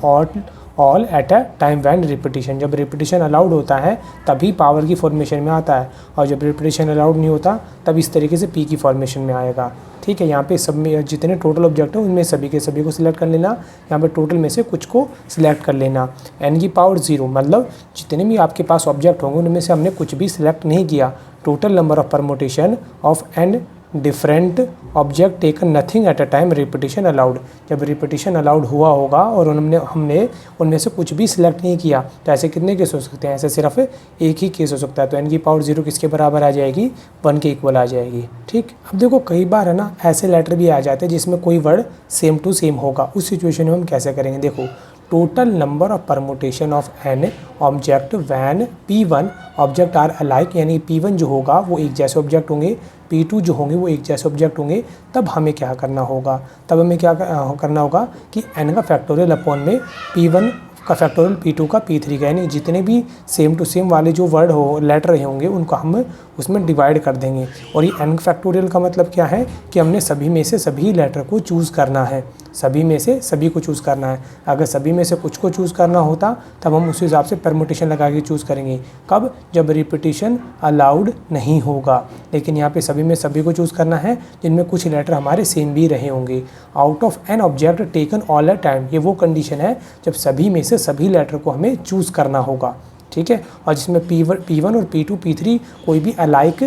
all at a time when repetition. जब रिपीटिशन अलाउड होता है तभी पावर की फॉर्मेशन में आता है, और जब रिपीटिशन अलाउड नहीं होता तब इस तरीके से p की फॉर्मेशन में आएगा। ठीक है, यहाँ पे सब में जितने टोटल ऑब्जेक्ट हैं उनमें सभी के सभी को सिलेक्ट कर लेना, यहाँ पे टोटल में से कुछ को सिलेक्ट कर लेना। n की पावर 0 मतलब जितने भी आपके पास ऑब्जेक्ट होंगे उनमें से हमने कुछ भी सिलेक्ट नहीं किया। Total number of permutation of n different object taken nothing at a time repetition allowed. जब रिपीटिशन अलाउड हुआ होगा और हमने उनमें से कुछ भी सिलेक्ट नहीं किया, तो ऐसे कितने केस हो सकते हैं? ऐसे सिर्फ एक ही केस हो सकता है। तो n की पावर 0 किसके बराबर आ जाएगी? 1 के इक्वल आ जाएगी। ठीक, अब देखो कई बार है ना ऐसे लेटर भी आ जाते हैं जिसमें कोई वर्ड सेम टू सेम होगा। उस सिचुएशन में हम कैसे करेंगे? देखो, total number of permutation of n object when P1 object are alike, यानी P1 जो होगा वो एक जैसे ऑब्जेक्ट होंगे, P2 जो होंगे वो एक जैसे ऑब्जेक्ट होंगे। तब हमें क्या करना होगा? तब हमें क्या करना होगा कि n का फैक्टोरियल अपॉन में P1 का फैक्टोरियल P2 का P3 का, यानी जितने भी सेम टू सेम वाले जो वर्ड हो लेटर रहे होंगे उनको हम उसमें डिवाइड कर देंगे। और ये n फैक्टोरियल का मतलब क्या है कि हमने सभी में से सभी लेटर को चूज़ करना है, सभी में से सभी को चूज़ करना है। अगर सभी में से कुछ को चूज़ करना होता तब हम उस हिसाब से परमुटेशन लगा के चूज़ करेंगे। कब? जब रिपीटिशन अलाउड नहीं होगा। लेकिन यहाँ पे सभी में सभी को चूज़ करना है जिनमें कुछ लेटर हमारे सेम भी रहे होंगे। Out of an object taken all a time, ये वो कंडीशन है जब सभी में से सभी लेटर को हमें चूज़ करना होगा। ठीक है, और जिसमें P1 और P2 P3 कोई भी अलाइक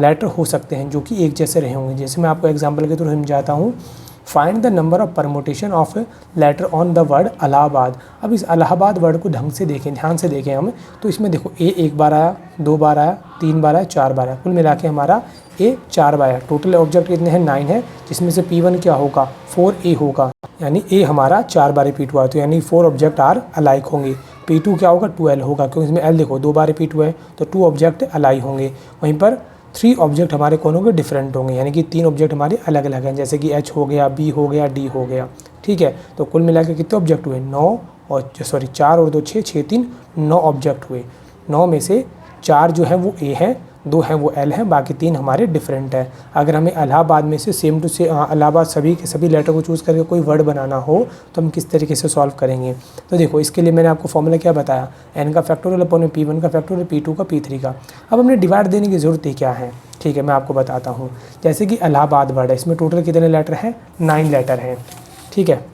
लेटर हो सकते हैं जो कि एक जैसे रहे होंगे। जैसे मैं आपको एग्जांपल के थ्रू समझाता हूँ। Find the number of permutation of later on the word Allahabad. अब इस इलाहाबाद वर्ड को ढंग से देखें, ध्यान से देखें हम, तो इसमें देखो ए एक बार आया, 2 बार आया, 3 बार आया, 4 बार आया, कुल मिला के हमारा ए 4 बार आया। टोटल ऑब्जेक्ट कितने हैं? 9 है, जिसमें से P1 क्या होगा? 4A होगा, यानी ए हमारा 4 बार रिपीट हुआ, तो यानी 4 ऑब्जेक्ट आर अलाइक होंगे। P2 क्या होगा? 2L होगा, क्योंकि इसमें L देखो 2 बार रिपीट हुआ है तो 2 ऑब्जेक्ट अलाइक होंगे। वहीं पर 3 ऑब्जेक्ट हमारे कौन होंगे? डिफरेंट होंगे, यानी कि 3 ऑब्जेक्ट हमारे अलग अलग हैं, जैसे कि H हो गया, B हो गया, D हो गया। ठीक है, तो कुल मिला के कितने ऑब्जेक्ट हुए? 4 और 2 6, 6 3 9 ऑब्जेक्ट हुए। 9 में से 4 जो है वो A है, 2 हैं वो L हैं, बाकी 3 हमारे डिफरेंट है। अगर हमें इलाहाबाद में से सेम टू इलाहाबाद सभी के सभी लेटर को चूज़ करके कोई वर्ड बनाना हो तो हम किस तरीके से सॉल्व करेंगे? तो देखो, इसके लिए मैंने आपको फॉर्मूला क्या बताया? n का फैक्टोरियल अपॉन में P1 का फैक्टोरियल, P2 का, P3 का। अब हमने डिवाइड देने की ज़रूरत ही क्या है? ठीक है, मैं आपको बताता हूँ। जैसे कि इलाहाबाद वर्ड है, इसमें टोटल कितने लेटर हैं? 9 लेटर हैं। ठीक है,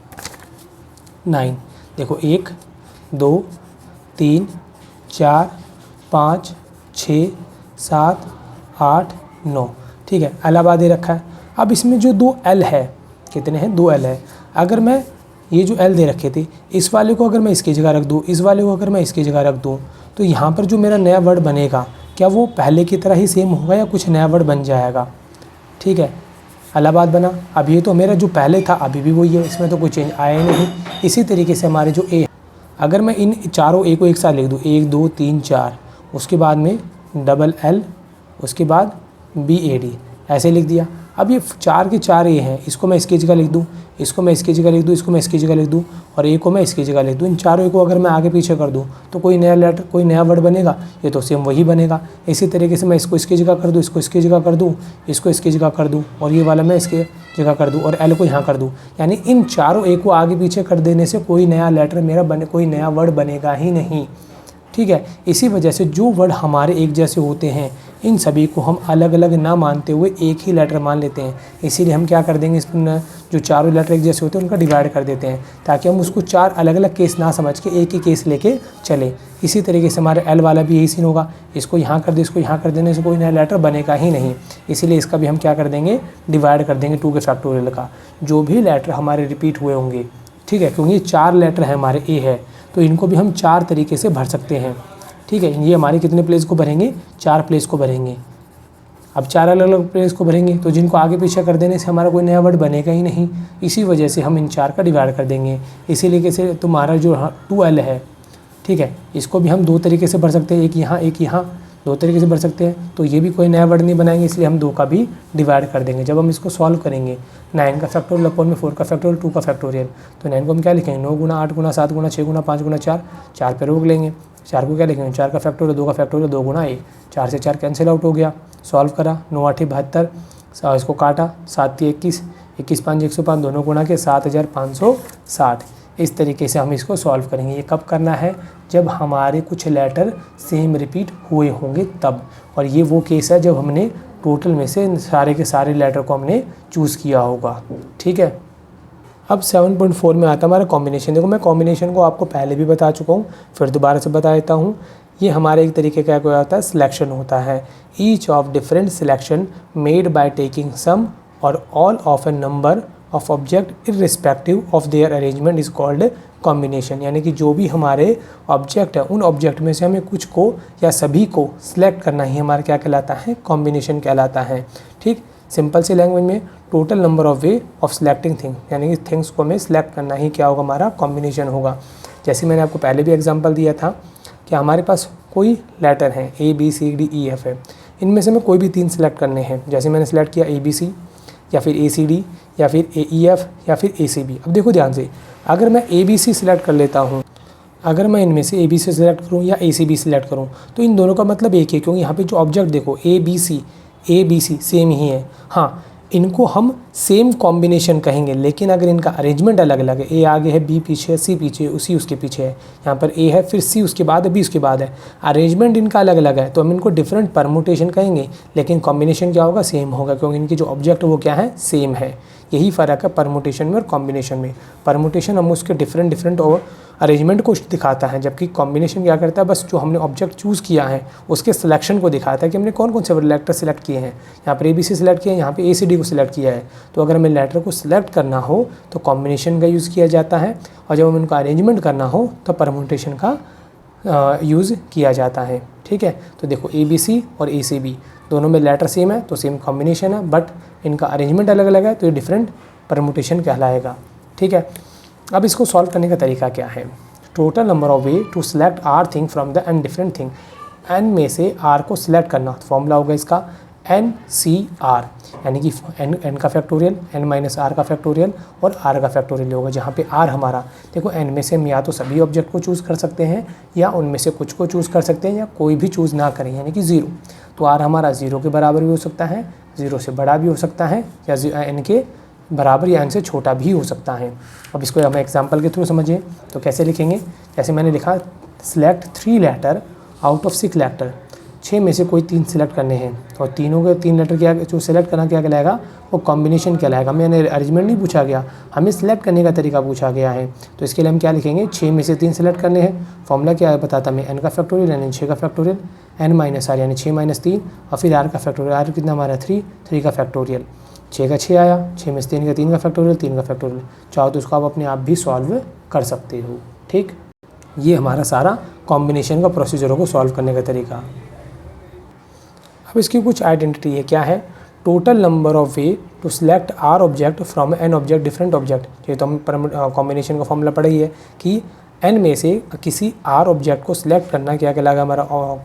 9 देखो, 1 2 3 4 5 6 7 8 9। ठीक है, इलाहाबाद दे रखा है। अब इसमें जो 2 L है, कितने हैं? 2 L है। अगर मैं ये जो L दे रखे थे, इस वाले को अगर मैं इसकी जगह रख दूँ, इस वाले को अगर मैं इसकी जगह रख दूँ, तो यहाँ पर जो मेरा नया वर्ड बनेगा क्या वो पहले की तरह ही सेम होगा या कुछ नया वर्ड बन जाएगा? ठीक है, इलाहाबाद बना। अब ये तो मेरा जो पहले था अभी भी वही है, इसमें तो कोई चेंज आया ही नहीं। इसी तरीके से हमारे जो ए, अगर मैं इन चारों ए को एक साथ लिख दूँ, 1 2 3 4, उसके बाद में डबल L, उसके बाद BAD, ऐसे लिख दिया। अब ये 4 के 4 ए हैं, इसको मैं इसकी जगह लिख दूँ, इसको मैं इसकी जगह लिख दूँ, इसको मैं इसकी जगह लिख दूँ, और ए को मैं इसकी जगह लिख दूँ। इन चारों ए को अगर मैं आगे पीछे कर दूँ तो कोई नया लेटर, कोई नया वर्ड बनेगा? ये तो सेम वही बनेगा। इसी तरीके से मैं इसको इसकी जगह कर दूँ, इसको इसकी जगह कर दूँ, इसको इसकी जगह कर दूँ, और ये वाला मैं इसकी जगह कर दूँ, और L को यहाँ कर दूँ। यानी इन चारों ए को आगे पीछे कर देने से कोई नया लेटर मेरा कोई नया वर्ड बनेगा ही नहीं। ठीक है, इसी वजह से जो वर्ड हमारे एक जैसे होते हैं इन सभी को हम अलग अलग ना मानते हुए एक ही लेटर मान लेते हैं। इसीलिए हम क्या कर देंगे, इसमें जो चारों लेटर एक जैसे होते हैं उनका डिवाइड कर देते हैं, ताकि हम उसको 4 अलग अलग केस ना समझ के एक ही केस लेके चले। इसी तरीके से हमारे L वाला भी यही सीन होगा, इसको यहाँ कर दे, इसको यहाँ कर देने से कोई नया लेटर बनेगा ही नहीं। इसीलिए इसका भी हम क्या कर देंगे? डिवाइड कर देंगे 2 के फैक्टोरियल का। जो भी लेटर हमारे रिपीट हुए होंगे, ठीक है, क्योंकि 4 लेटर हैं हमारे ए है, तो इनको भी हम 4 तरीके से भर सकते हैं। ठीक है, ये हमारे कितने प्लेस को भरेंगे? 4 प्लेस को भरेंगे। अब 4 अलग अलग प्लेस को भरेंगे तो जिनको आगे पीछे कर देने से हमारा कोई नया वर्ड बनेगा ही नहीं। इसी वजह से हम इन 4 का डिवाइड कर देंगे। इसीलिए से तुम्हारा जो 2L है, ठीक है, इसको भी हम 2 तरीके से भर सकते हैं, एक यहाँ एक यहाँ। दो तरीके से भर सकते हैं। तो ये भी कोई नया वर्ड नहीं बनाएंगे, इसलिए हम 2 का भी डिवाइड कर देंगे। जब हम इसको सॉल्व करेंगे 9 का फैक्टोरियल अपॉन में 4 का फैक्टोरियल 2 का फैक्टोरियल, तो 9 को हम क्या लिखेंगे 9 गुना 8 गुना 7 गुना 6 गुना 5 गुना 4, 4 पे रोक लेंगे। 4 को क्या लिखेंगे 4 का फैक्टोरियल 2 का फैक्टोरियल 2 गुना 1, 4 से 4 कैंसिल आउट हो गया। सॉल्व करा 9 8 72, इसको काटा 7 21, 21 5 105, दोनों गुना के 7560। इस तरीके से हम इसको सॉल्व करेंगे। ये कब करना है, जब हमारे कुछ लेटर सेम रिपीट हुए होंगे तब। और ये वो केस है जब हमने टोटल में से सारे के सारे लेटर को हमने चूज़ किया होगा। ठीक है, अब 7.4 में आता है हमारा कॉम्बिनेशन। देखो मैं कॉम्बिनेशन को आपको पहले भी बता चुका हूँ, फिर दोबारा से बता देता हूँ। ये हमारे एक तरीके का क्या होता है, सिलेक्शन होता है। Each of different selection made by taking some और all of a number of object irrespective of their arrangement is called combination. यानी कि जो भी हमारे ऑब्जेक्ट है उन ऑब्जेक्ट में से हमें कुछ को या सभी को सिलेक्ट करना ही हमारा क्या कहलाता है, कॉम्बिनेशन कहलाता है। ठीक, सिंपल सी लैंग्वेज में total number of way of selecting thing, यानी कि थिंग्स को हमें सिलेक्ट करना ही क्या होगा, हमारा कॉम्बिनेशन होगा। जैसे मैंने आपको पहले भी एग्जांपल दिया था कि हमारे पास कोई लेटर हैं ABCDEF है, इनमें से हमें कोई भी 3 सिलेक्ट करने हैं। जैसे मैंने सेलेक्ट किया ABC या फिर ACD या फिर AEF या फिर ACB। अब देखो ध्यान से, अगर मैं ABC सिलेक्ट कर लेता हूँ, अगर मैं इनमें से ABC सिलेक्ट करूँ या ACB सिलेक्ट करूँ, तो इन दोनों का मतलब एक ही है, क्योंकि यहाँ पे जो ऑब्जेक्ट देखो ABC सेम ही है। हाँ, इनको हम सेम कॉम्बिनेशन कहेंगे, लेकिन अगर इनका अरेंजमेंट अलग अलग है, A आगे है, B पीछे है, C पीछे है, C उसके पीछे है, यहाँ पर A है फिर C उसके बाद है, B उसके बाद है, अरेंजमेंट इनका अलग अलग है, तो हम इनको डिफरेंट परमुटेशन कहेंगे, लेकिन कॉम्बिनेशन क्या होगा, सेम होगा, क्योंकि इनकी जो ऑब्जेक्ट वो क्या है, सेम है। यही फ़र्क है परमुटेशन में और कॉम्बिनेशन में। परमुटेशन हम उसके डिफरेंट और अरेंजमेंट को दिखाता है, जबकि कॉम्बिनेशन क्या करता है, बस जो हमने ऑब्जेक्ट चूज़ किया है उसके सिलेक्शन को दिखाता है कि हमने कौन कौन से लेटर सेलेक्ट किए हैं। यहाँ पर ABC सिलेक्ट किया है, यहाँ पे ACD को सिलेक्ट किया है। तो अगर हमें लेटर को सिलेक्ट करना हो तो कॉम्बिनेशन का यूज़ किया जाता है, और जब हमें उनका अरेंजमेंट करना हो तो परमुटेशन का यूज़ किया जाता है। ठीक है, तो देखो ABC और ACB दोनों में लेटर सेम है तो सेम कॉम्बिनेशन है, बट इनका अरेंजमेंट अलग अलग है तो ये डिफरेंट परमुटेशन कहलाएगा। ठीक है, अब इसको सॉल्व करने का तरीका क्या है, total number of way to select r thing from the n different thing. N में से आर को सिलेक्ट करना, फॉर्मूला होगा इसका NCR, यानी कि n का फैक्टोरियल n-r का फैक्टोरियल और r का फैक्टोरियल होगा, जहाँ पे r हमारा देखो n में से हम या तो सभी ऑब्जेक्ट को चूज़ कर सकते हैं या उनमें से कुछ को चूज़ कर सकते हैं या कोई भी चूज़ ना करें, यानी कि 0। तो r हमारा 0 के बराबर भी हो सकता है, 0 से बड़ा भी हो सकता है, या n के बराबर या n से छोटा भी हो सकता है। अब इसको हम एग्जाम्पल के थ्रू समझिए तो कैसे लिखेंगे, जैसे मैंने लिखा select 3 letter out of 6 letter, 6 में से कोई 3 सिलेक्ट करने हैं, और तीनों के 3 लेटर क्या जो सिलेक्ट करना क्या कहलाएगा, वो कॉम्बिनेशन कहलाएगा। मैंने अरेंजमेंट नहीं पूछा गया, हमें सिलेक्ट करने का तरीका पूछा गया है। तो इसके लिए हम क्या लिखेंगे, 6 में से 3 सिलेक्ट करने हैं, फॉर्मूला क्या है बताता मैं, n का फैक्टोरियल यानी 6 का फैक्टोरियल, n-r यानी 6 - 3, और फिर r का फैक्टोरियल, r कितना हमारा 3 का फैक्टोरियल, 6 का 6 आया, 6 में से 3 का 3 का फैक्टोरियल, 3 का फैक्टोरियल। चाहो तो उसको आप अपने आप भी सॉल्व कर सकते हो। ठीक, ये हमारा सारा कॉम्बिनेशन का प्रोसीजरों को सॉल्व करने का तरीका। अब इसकी कुछ आइडेंटिटी है, क्या है, total number of way to select r object from n object different object. ये तो हम कॉम्बिनेशन का फॉर्मूला पढ़ा ही है कि n में से किसी r ऑब्जेक्ट को सिलेक्ट करना क्या कहलाएगा, हमारा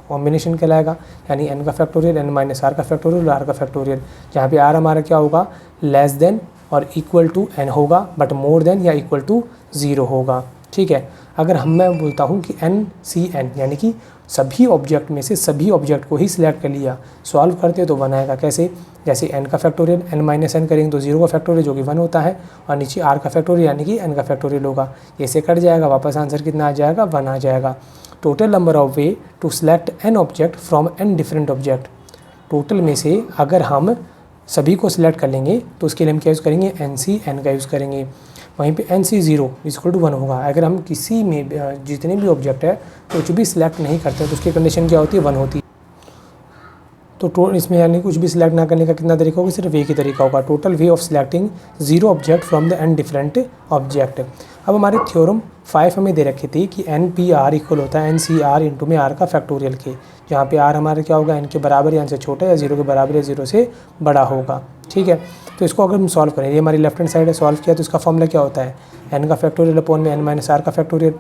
कॉम्बिनेशन कहलाएगा, यानी n का फैक्टोरियल n-r का फैक्टोरियल r का फैक्टोरियल, जहाँ पे r हमारा क्या होगा, लेस देन और इक्वल टू n होगा, बट मोर देन या इक्वल टू 0 होगा। ठीक है, अगर मैं बोलता हूँ कि NCN यानी कि सभी ऑब्जेक्ट में से सभी ऑब्जेक्ट को ही सिलेक्ट कर लिया, सॉल्व करते तो 1 आएगा। कैसे, जैसे n का फैक्टोरियल n-n करेंगे तो 0 का फैक्टोरियल जो कि 1 होता है, और नीचे r का फैक्टोरियल यानी कि n का फैक्टोरियल होगा, ऐसे कट जाएगा, वापस आंसर कितना आ जाएगा, 1 आ जाएगा। Total number of way to select n object from n different object, total में से अगर हम सभी को सिलेक्ट कर लेंगे तो उसके लिए हम क्या यूज़ करेंगे, NCN का यूज़ करेंगे। वहीं पे NC0 = 1 होगा। अगर हम किसी में जितने भी ऑब्जेक्ट है कुछ भी सिलेक्ट नहीं करते तो उसकी कंडीशन क्या होती है, 1 होती है। तो इसमें यानी कुछ भी सिलेक्ट ना करने का कितना तरीका होगा, सिर्फ एक ही तरीका होगा, total way of selecting 0 object from the n different object. अब हमारे थ्योरम 5 हमें दे रखी थी कि NPR इक्वल होता है NCR इंटू में r का फैक्टोरियल के, जहाँ पे r हमारे क्या होगा, n के बराबर या n से छोटा या 0 के बराबर या 0 से बड़ा होगा। ठीक है, तो इसको अगर हम सॉल्व करें, ये हमारी लेफ्ट हैंड साइड है, सॉल्व किया तो इसका फॉर्मूला क्या होता है, n का फैक्टोरियल अपॉन में n-r का फैक्टोरियल,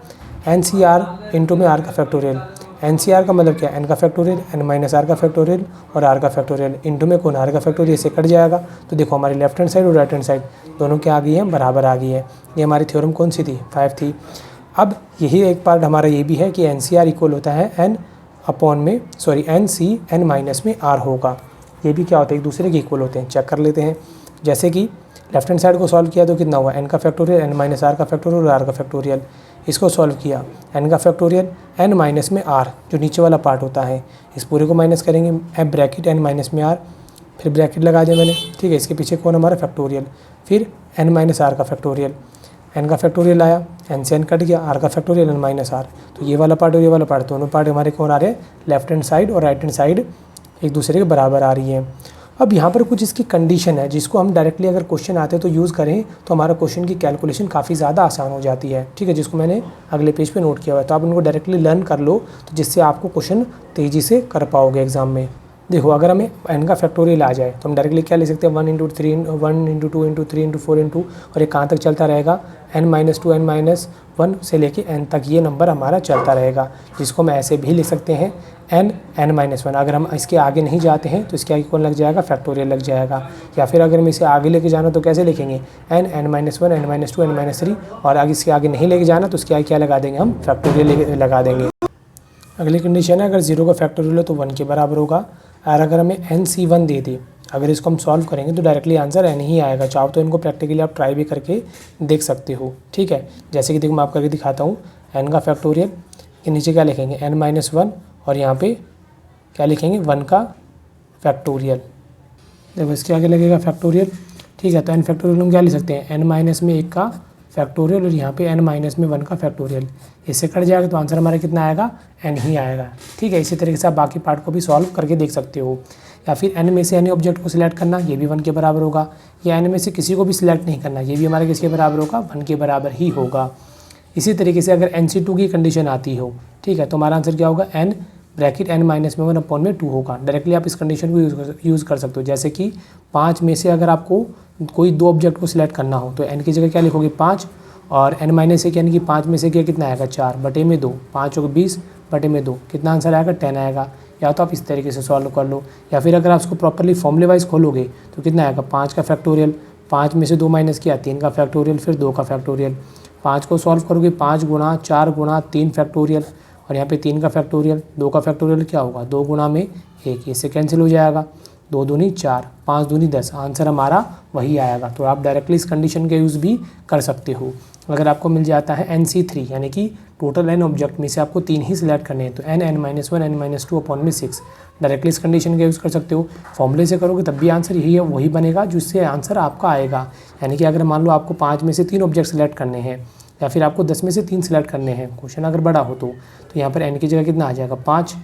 NCR इंटू में r का फैक्टोरियल, NCR का मतलब क्या है, n का फैक्टोरियल, n माइनस आर का फैक्टोरियल और r का फैक्टोरियल। इनटू में कौन r का फैक्टोरियल से कट जाएगा। तो देखो हमारी लेफ्ट हैंड साइड और राइट हैंड साइड दोनों क्या आ गई है, बराबर आ गई है। ये हमारी थ्योरम कौन सी थी, 5 थी। अब यही एक पार्ट हमारा ये भी है कि NCR इक्वल होता है NC n माइनस में r होगा। ये भी क्या होता है, एक दूसरे के इक्वल होते हैं। चेक कर लेते हैं। जैसे कि लेफ्ट हैंड साइड को सॉल्व किया तो कितना हुआ, n का फैक्टोरियल, n माइनस आर का फैक्टोरियल और r का फैक्टोरियल। इसको सॉल्व किया, n का फैक्टोरियल, n माइनस में r जो नीचे वाला पार्ट होता है, इस पूरे को माइनस करेंगे, अब ब्रैकेट n माइनस में r, फिर ब्रैकेट लगा दिया मैंने, ठीक है। इसके पीछे कौन हमारा फैक्टोरियल, फिर n माइनस आर का फैक्टोरियल, n का फैक्टोरियल आया, n से n कट गया, r का फैक्टोरियल n माइनस आर। तो ये वाला पार्ट और ये वाला पार्ट दोनों पार्ट हमारे कौन आ रहे हैं, लेफ्ट हैंड साइड और राइट हैंड साइड एक दूसरे के बराबर आ रही है। अब यहाँ पर कुछ इसकी कंडीशन है जिसको हम डायरेक्टली अगर क्वेश्चन आते हैं तो यूज़ करें तो हमारा क्वेश्चन की कैलकुलेशन काफ़ी ज़्यादा आसान हो जाती है, ठीक है, जिसको मैंने अगले पेज पे नोट किया हुआ है। तो आप इनको डायरेक्टली लर्न कर लो तो जिससे आपको क्वेश्चन तेज़ी से कर पाओगे एग्जाम में। देखो अगर हमें n का फैक्टोरियल आ जाए तो हम डायरेक्टली क्या ले सकते हैं, 1 × 3 1 × 2 × 3 × 4 × और ये कहाँ तक चलता रहेगा, n-2 n-1 से लेके n तक ये नंबर हमारा चलता रहेगा, जिसको हम ऐसे भी लिख सकते हैं n-1। अगर हम इसके आगे नहीं जाते हैं तो इसके आगे कौन लग जाएगा, फैक्टोरियल लग जाएगा। या फिर अगर हम इसे आगे लेके जाना तो कैसे लिखेंगे, n-1 n-2 n-3, और अगर इसके आगे नहीं लेके जाना तो इसके आगे क्या लगा देंगे, हम फैक्टोरियल लगा देंगे। अगली कंडीशन है, अगर 0 का फैक्टोरियल हो तो 1 के बराबर होगा। और अगर हमें NC1 दे दे, अगर इसको हम सॉल्व करेंगे तो डायरेक्टली आंसर n ही आएगा। चाहो तो इनको प्रैक्टिकली आप ट्राई भी करके देख सकते हो, ठीक है। जैसे कि देखो मैं आपको करके दिखाता हूँ, n का फैक्टोरियल के नीचे क्या लिखेंगे, n-1, और यहाँ पे क्या लिखेंगे, 1 का फैक्टोरियल। देखो इसके आगे लगेगा फैक्टोरियल, ठीक है। तो n फैक्टोरियल हम क्या ले सकते हैं, n-1 का फैक्टोरियल और यहाँ पे n-1 का फैक्टोरियल। इससे कट जाएगा तो आंसर हमारा कितना आएगा, n ही आएगा, ठीक है। इसी तरीके से आप बाकी पार्ट को भी सॉल्व करके देख सकते हो। या फिर n में से एनी ऑब्जेक्ट को सिलेक्ट करना, ये भी 1 के बराबर होगा। या n में से किसी को भी सिलेक्ट नहीं करना, ये भी हमारे किसके बराबर होगा, 1 के बराबर ही होगा। इसी तरीके से अगर NC2 की कंडीशन आती हो, ठीक है, तो हमारा आंसर क्या होगा, n ब्रैकेट n-1/2 होगा। डायरेक्टली आप इस कंडीशन को यूज़ कर सकते हो। जैसे कि 5 में से अगर आपको कोई 2 ऑब्जेक्ट को सिलेक्ट करना हो तो n की जगह क्या लिखोगे, 5, और n-1 यानी कि 5 में से क्या कितना आएगा, 4/2, 5 और 20/2, कितना आंसर आएगा, 10 आएगा। या तो आप इस तरीके से सॉल्व कर लो, या फिर अगर आप उसको प्रॉपरली फॉर्मूले वाइज खोलोगे तो कितना आएगा, 5 का फैक्टोरियल, 5 में से 2 माइनस किया, 3 का फैक्टोरियल, फिर 2 का फैक्टोरियल। 5 को सॉल्व करोगे, 5 गुणा 4 गुणा 3 फैक्टोरियल, और यहाँ पे 3 का फैक्टोरियल, 2 का फैक्टोरियल क्या होगा, 2 गुणा में 1, इससे कैंसिल हो जाएगा, 2 दूनी 4, 5 दूनी 10, आंसर हमारा वही आएगा। तो आप डायरेक्टली इस कंडीशन का यूज़ भी कर सकते हो। अगर आपको मिल जाता है NC3 यानी कि टोटल n ऑब्जेक्ट में से आपको 3 ही सिलेक्ट करने हैं, तो n-1 n-2/6 डायरेक्टली इस कंडीशन का यूज़ कर सकते हो। फॉर्मूले से करोगे तब भी आंसर यही है, वही बनेगा जिससे आंसर आपका आएगा। यानी कि अगर मान लो आपको 5 में से 3 ऑब्जेक्ट सेलेक्ट करने हैं, या फिर आपको 10 में से 3 सेलेक्ट करने हैं, क्वेश्चन अगर बड़ा हो तो यहाँ पर n की जगह कितना आ जाएगा, 5,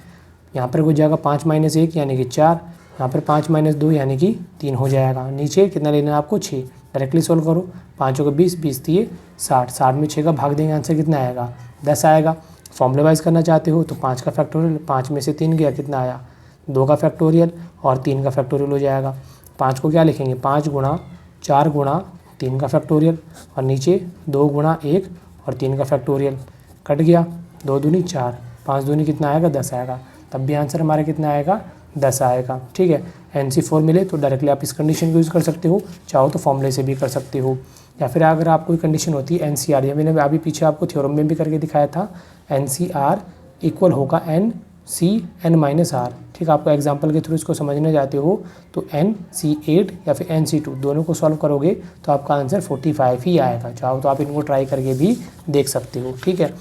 यहाँ पर हो जाएगा 5 - 1 यानी कि 4, यहाँ पर 5 - 2 यानी कि 3 हो जाएगा। नीचे कितना लेना है आपको, 6। डायरेक्टली सोल्व करो, 5 को 20, 20 दिए 60, 60 में 6 का भाग देंगे, आंसर कितना आएगा, 10 आएगा। फॉर्मूला वाइज करना चाहते हो तो 5 का फैक्टोरियल, 5 में से 3 गया, कितना आया, 2 का फैक्टोरियल और 3 का फैक्टोरियल हो जाएगा। 5 को क्या लिखेंगे, 5 गुणा 4 गुणा 3 का फैक्टोरियल, और नीचे 2 गुणा 1 और 3 का फैक्टोरियल, कट गया, 2 दूनी 4, 5 दूनी कितना आएगा, 10 आएगा। तब भी आंसर हमारा कितना आएगा, 10 आएगा, ठीक है। NC4 मिले तो डायरेक्टली आप इस कंडीशन को यूज़ कर सकते हो, चाहो तो फॉर्मूले से भी कर सकते हो। या फिर अगर आपको कोई कंडीशन होती है NCR, या मैंने अभी पीछे आपको थ्योरम में भी करके दिखाया था, NCR इक्वल होगा NC_n-r, ठीक है। आपको एग्जांपल के थ्रू इसको समझने जाते हो तो NC8 या फिर NC2 दोनों को सॉल्व करोगे तो आपका आंसर 45 ही आएगा। चाहो तो आप इनको ट्राई करके भी देख सकते हो, ठीक है।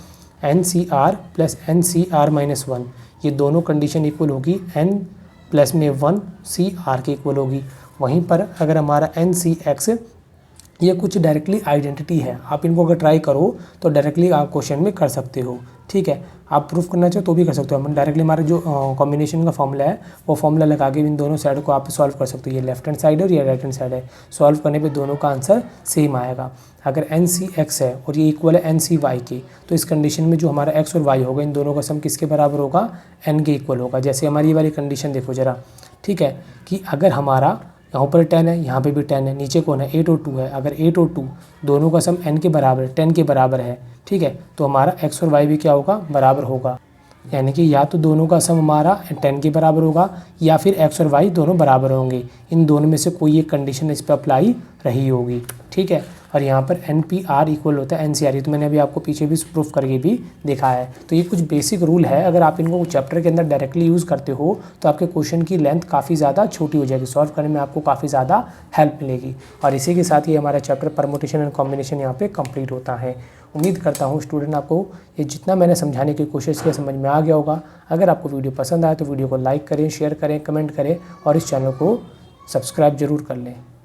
NCR + NCR-1 ये दोनों कंडीशन इक्वल होगी n+1 के इक्वल होगी। वहीं पर अगर हमारा NCX, ये कुछ डायरेक्टली आइडेंटिटी है, आप इनको अगर ट्राई करो तो डायरेक्टली आप क्वेश्चन में कर सकते हो, ठीक है। आप प्रूफ करना चाहो तो भी कर सकते हो। हम डायरेक्टली हमारा जो कॉम्बिनेशन का फॉर्मूला है वो फॉर्मूला लगा के इन दोनों साइड को आप सॉल्व कर सकते हो। ये लेफ्ट हैंड साइड है और ये राइट हैंड साइड है, सॉल्व करने पे दोनों का आंसर सेम आएगा। अगर NCX है और ये इक्वल है NCY के, तो इस कंडीशन में जो हमारा X और Y होगा, इन दोनों का सम किसके बराबर होगा, N के इक्वल होगा। जैसे हमारी ये वाली कंडीशन देखो ज़रा, ठीक है, कि अगर हमारा यहाँ पर 10 है, यहाँ पे भी 10 है, नीचे कौन है, 8 और 2 है। अगर 8 और 2 दोनों का सम n के बराबर है, 10 के बराबर है, ठीक है, तो हमारा x और y भी क्या होगा, बराबर होगा। यानी कि या तो दोनों का सम हमारा 10 के बराबर होगा या फिर x और y दोनों बराबर होंगे। इन दोनों में से कोई एक कंडीशन इस पर अप्लाई रही होगी, ठीक है। और यहाँ पर NPR इक्वल होता है NCR, तो मैंने अभी आपको पीछे भी प्रूफ करके भी देखा है। तो ये कुछ बेसिक रूल है, अगर आप इनको चैप्टर के अंदर डायरेक्टली यूज़ करते हो तो आपके क्वेश्चन की लेंथ काफ़ी ज़्यादा छोटी हो जाएगी, सॉल्व करने में आपको काफ़ी ज़्यादा हेल्प मिलेगी। और इसी के साथ ही हमारा चैप्टर परमुटेशन एंड कॉम्बिनेशन यहाँ पे कंप्लीट होता है। उम्मीद करता हूँ स्टूडेंट आपको ये जितना मैंने समझाने की कोशिश की समझ में आ गया होगा। अगर आपको वीडियो पसंद आए तो वीडियो को लाइक करें, शेयर करें, कमेंट करें और इस चैनल को सब्सक्राइब जरूर कर लें।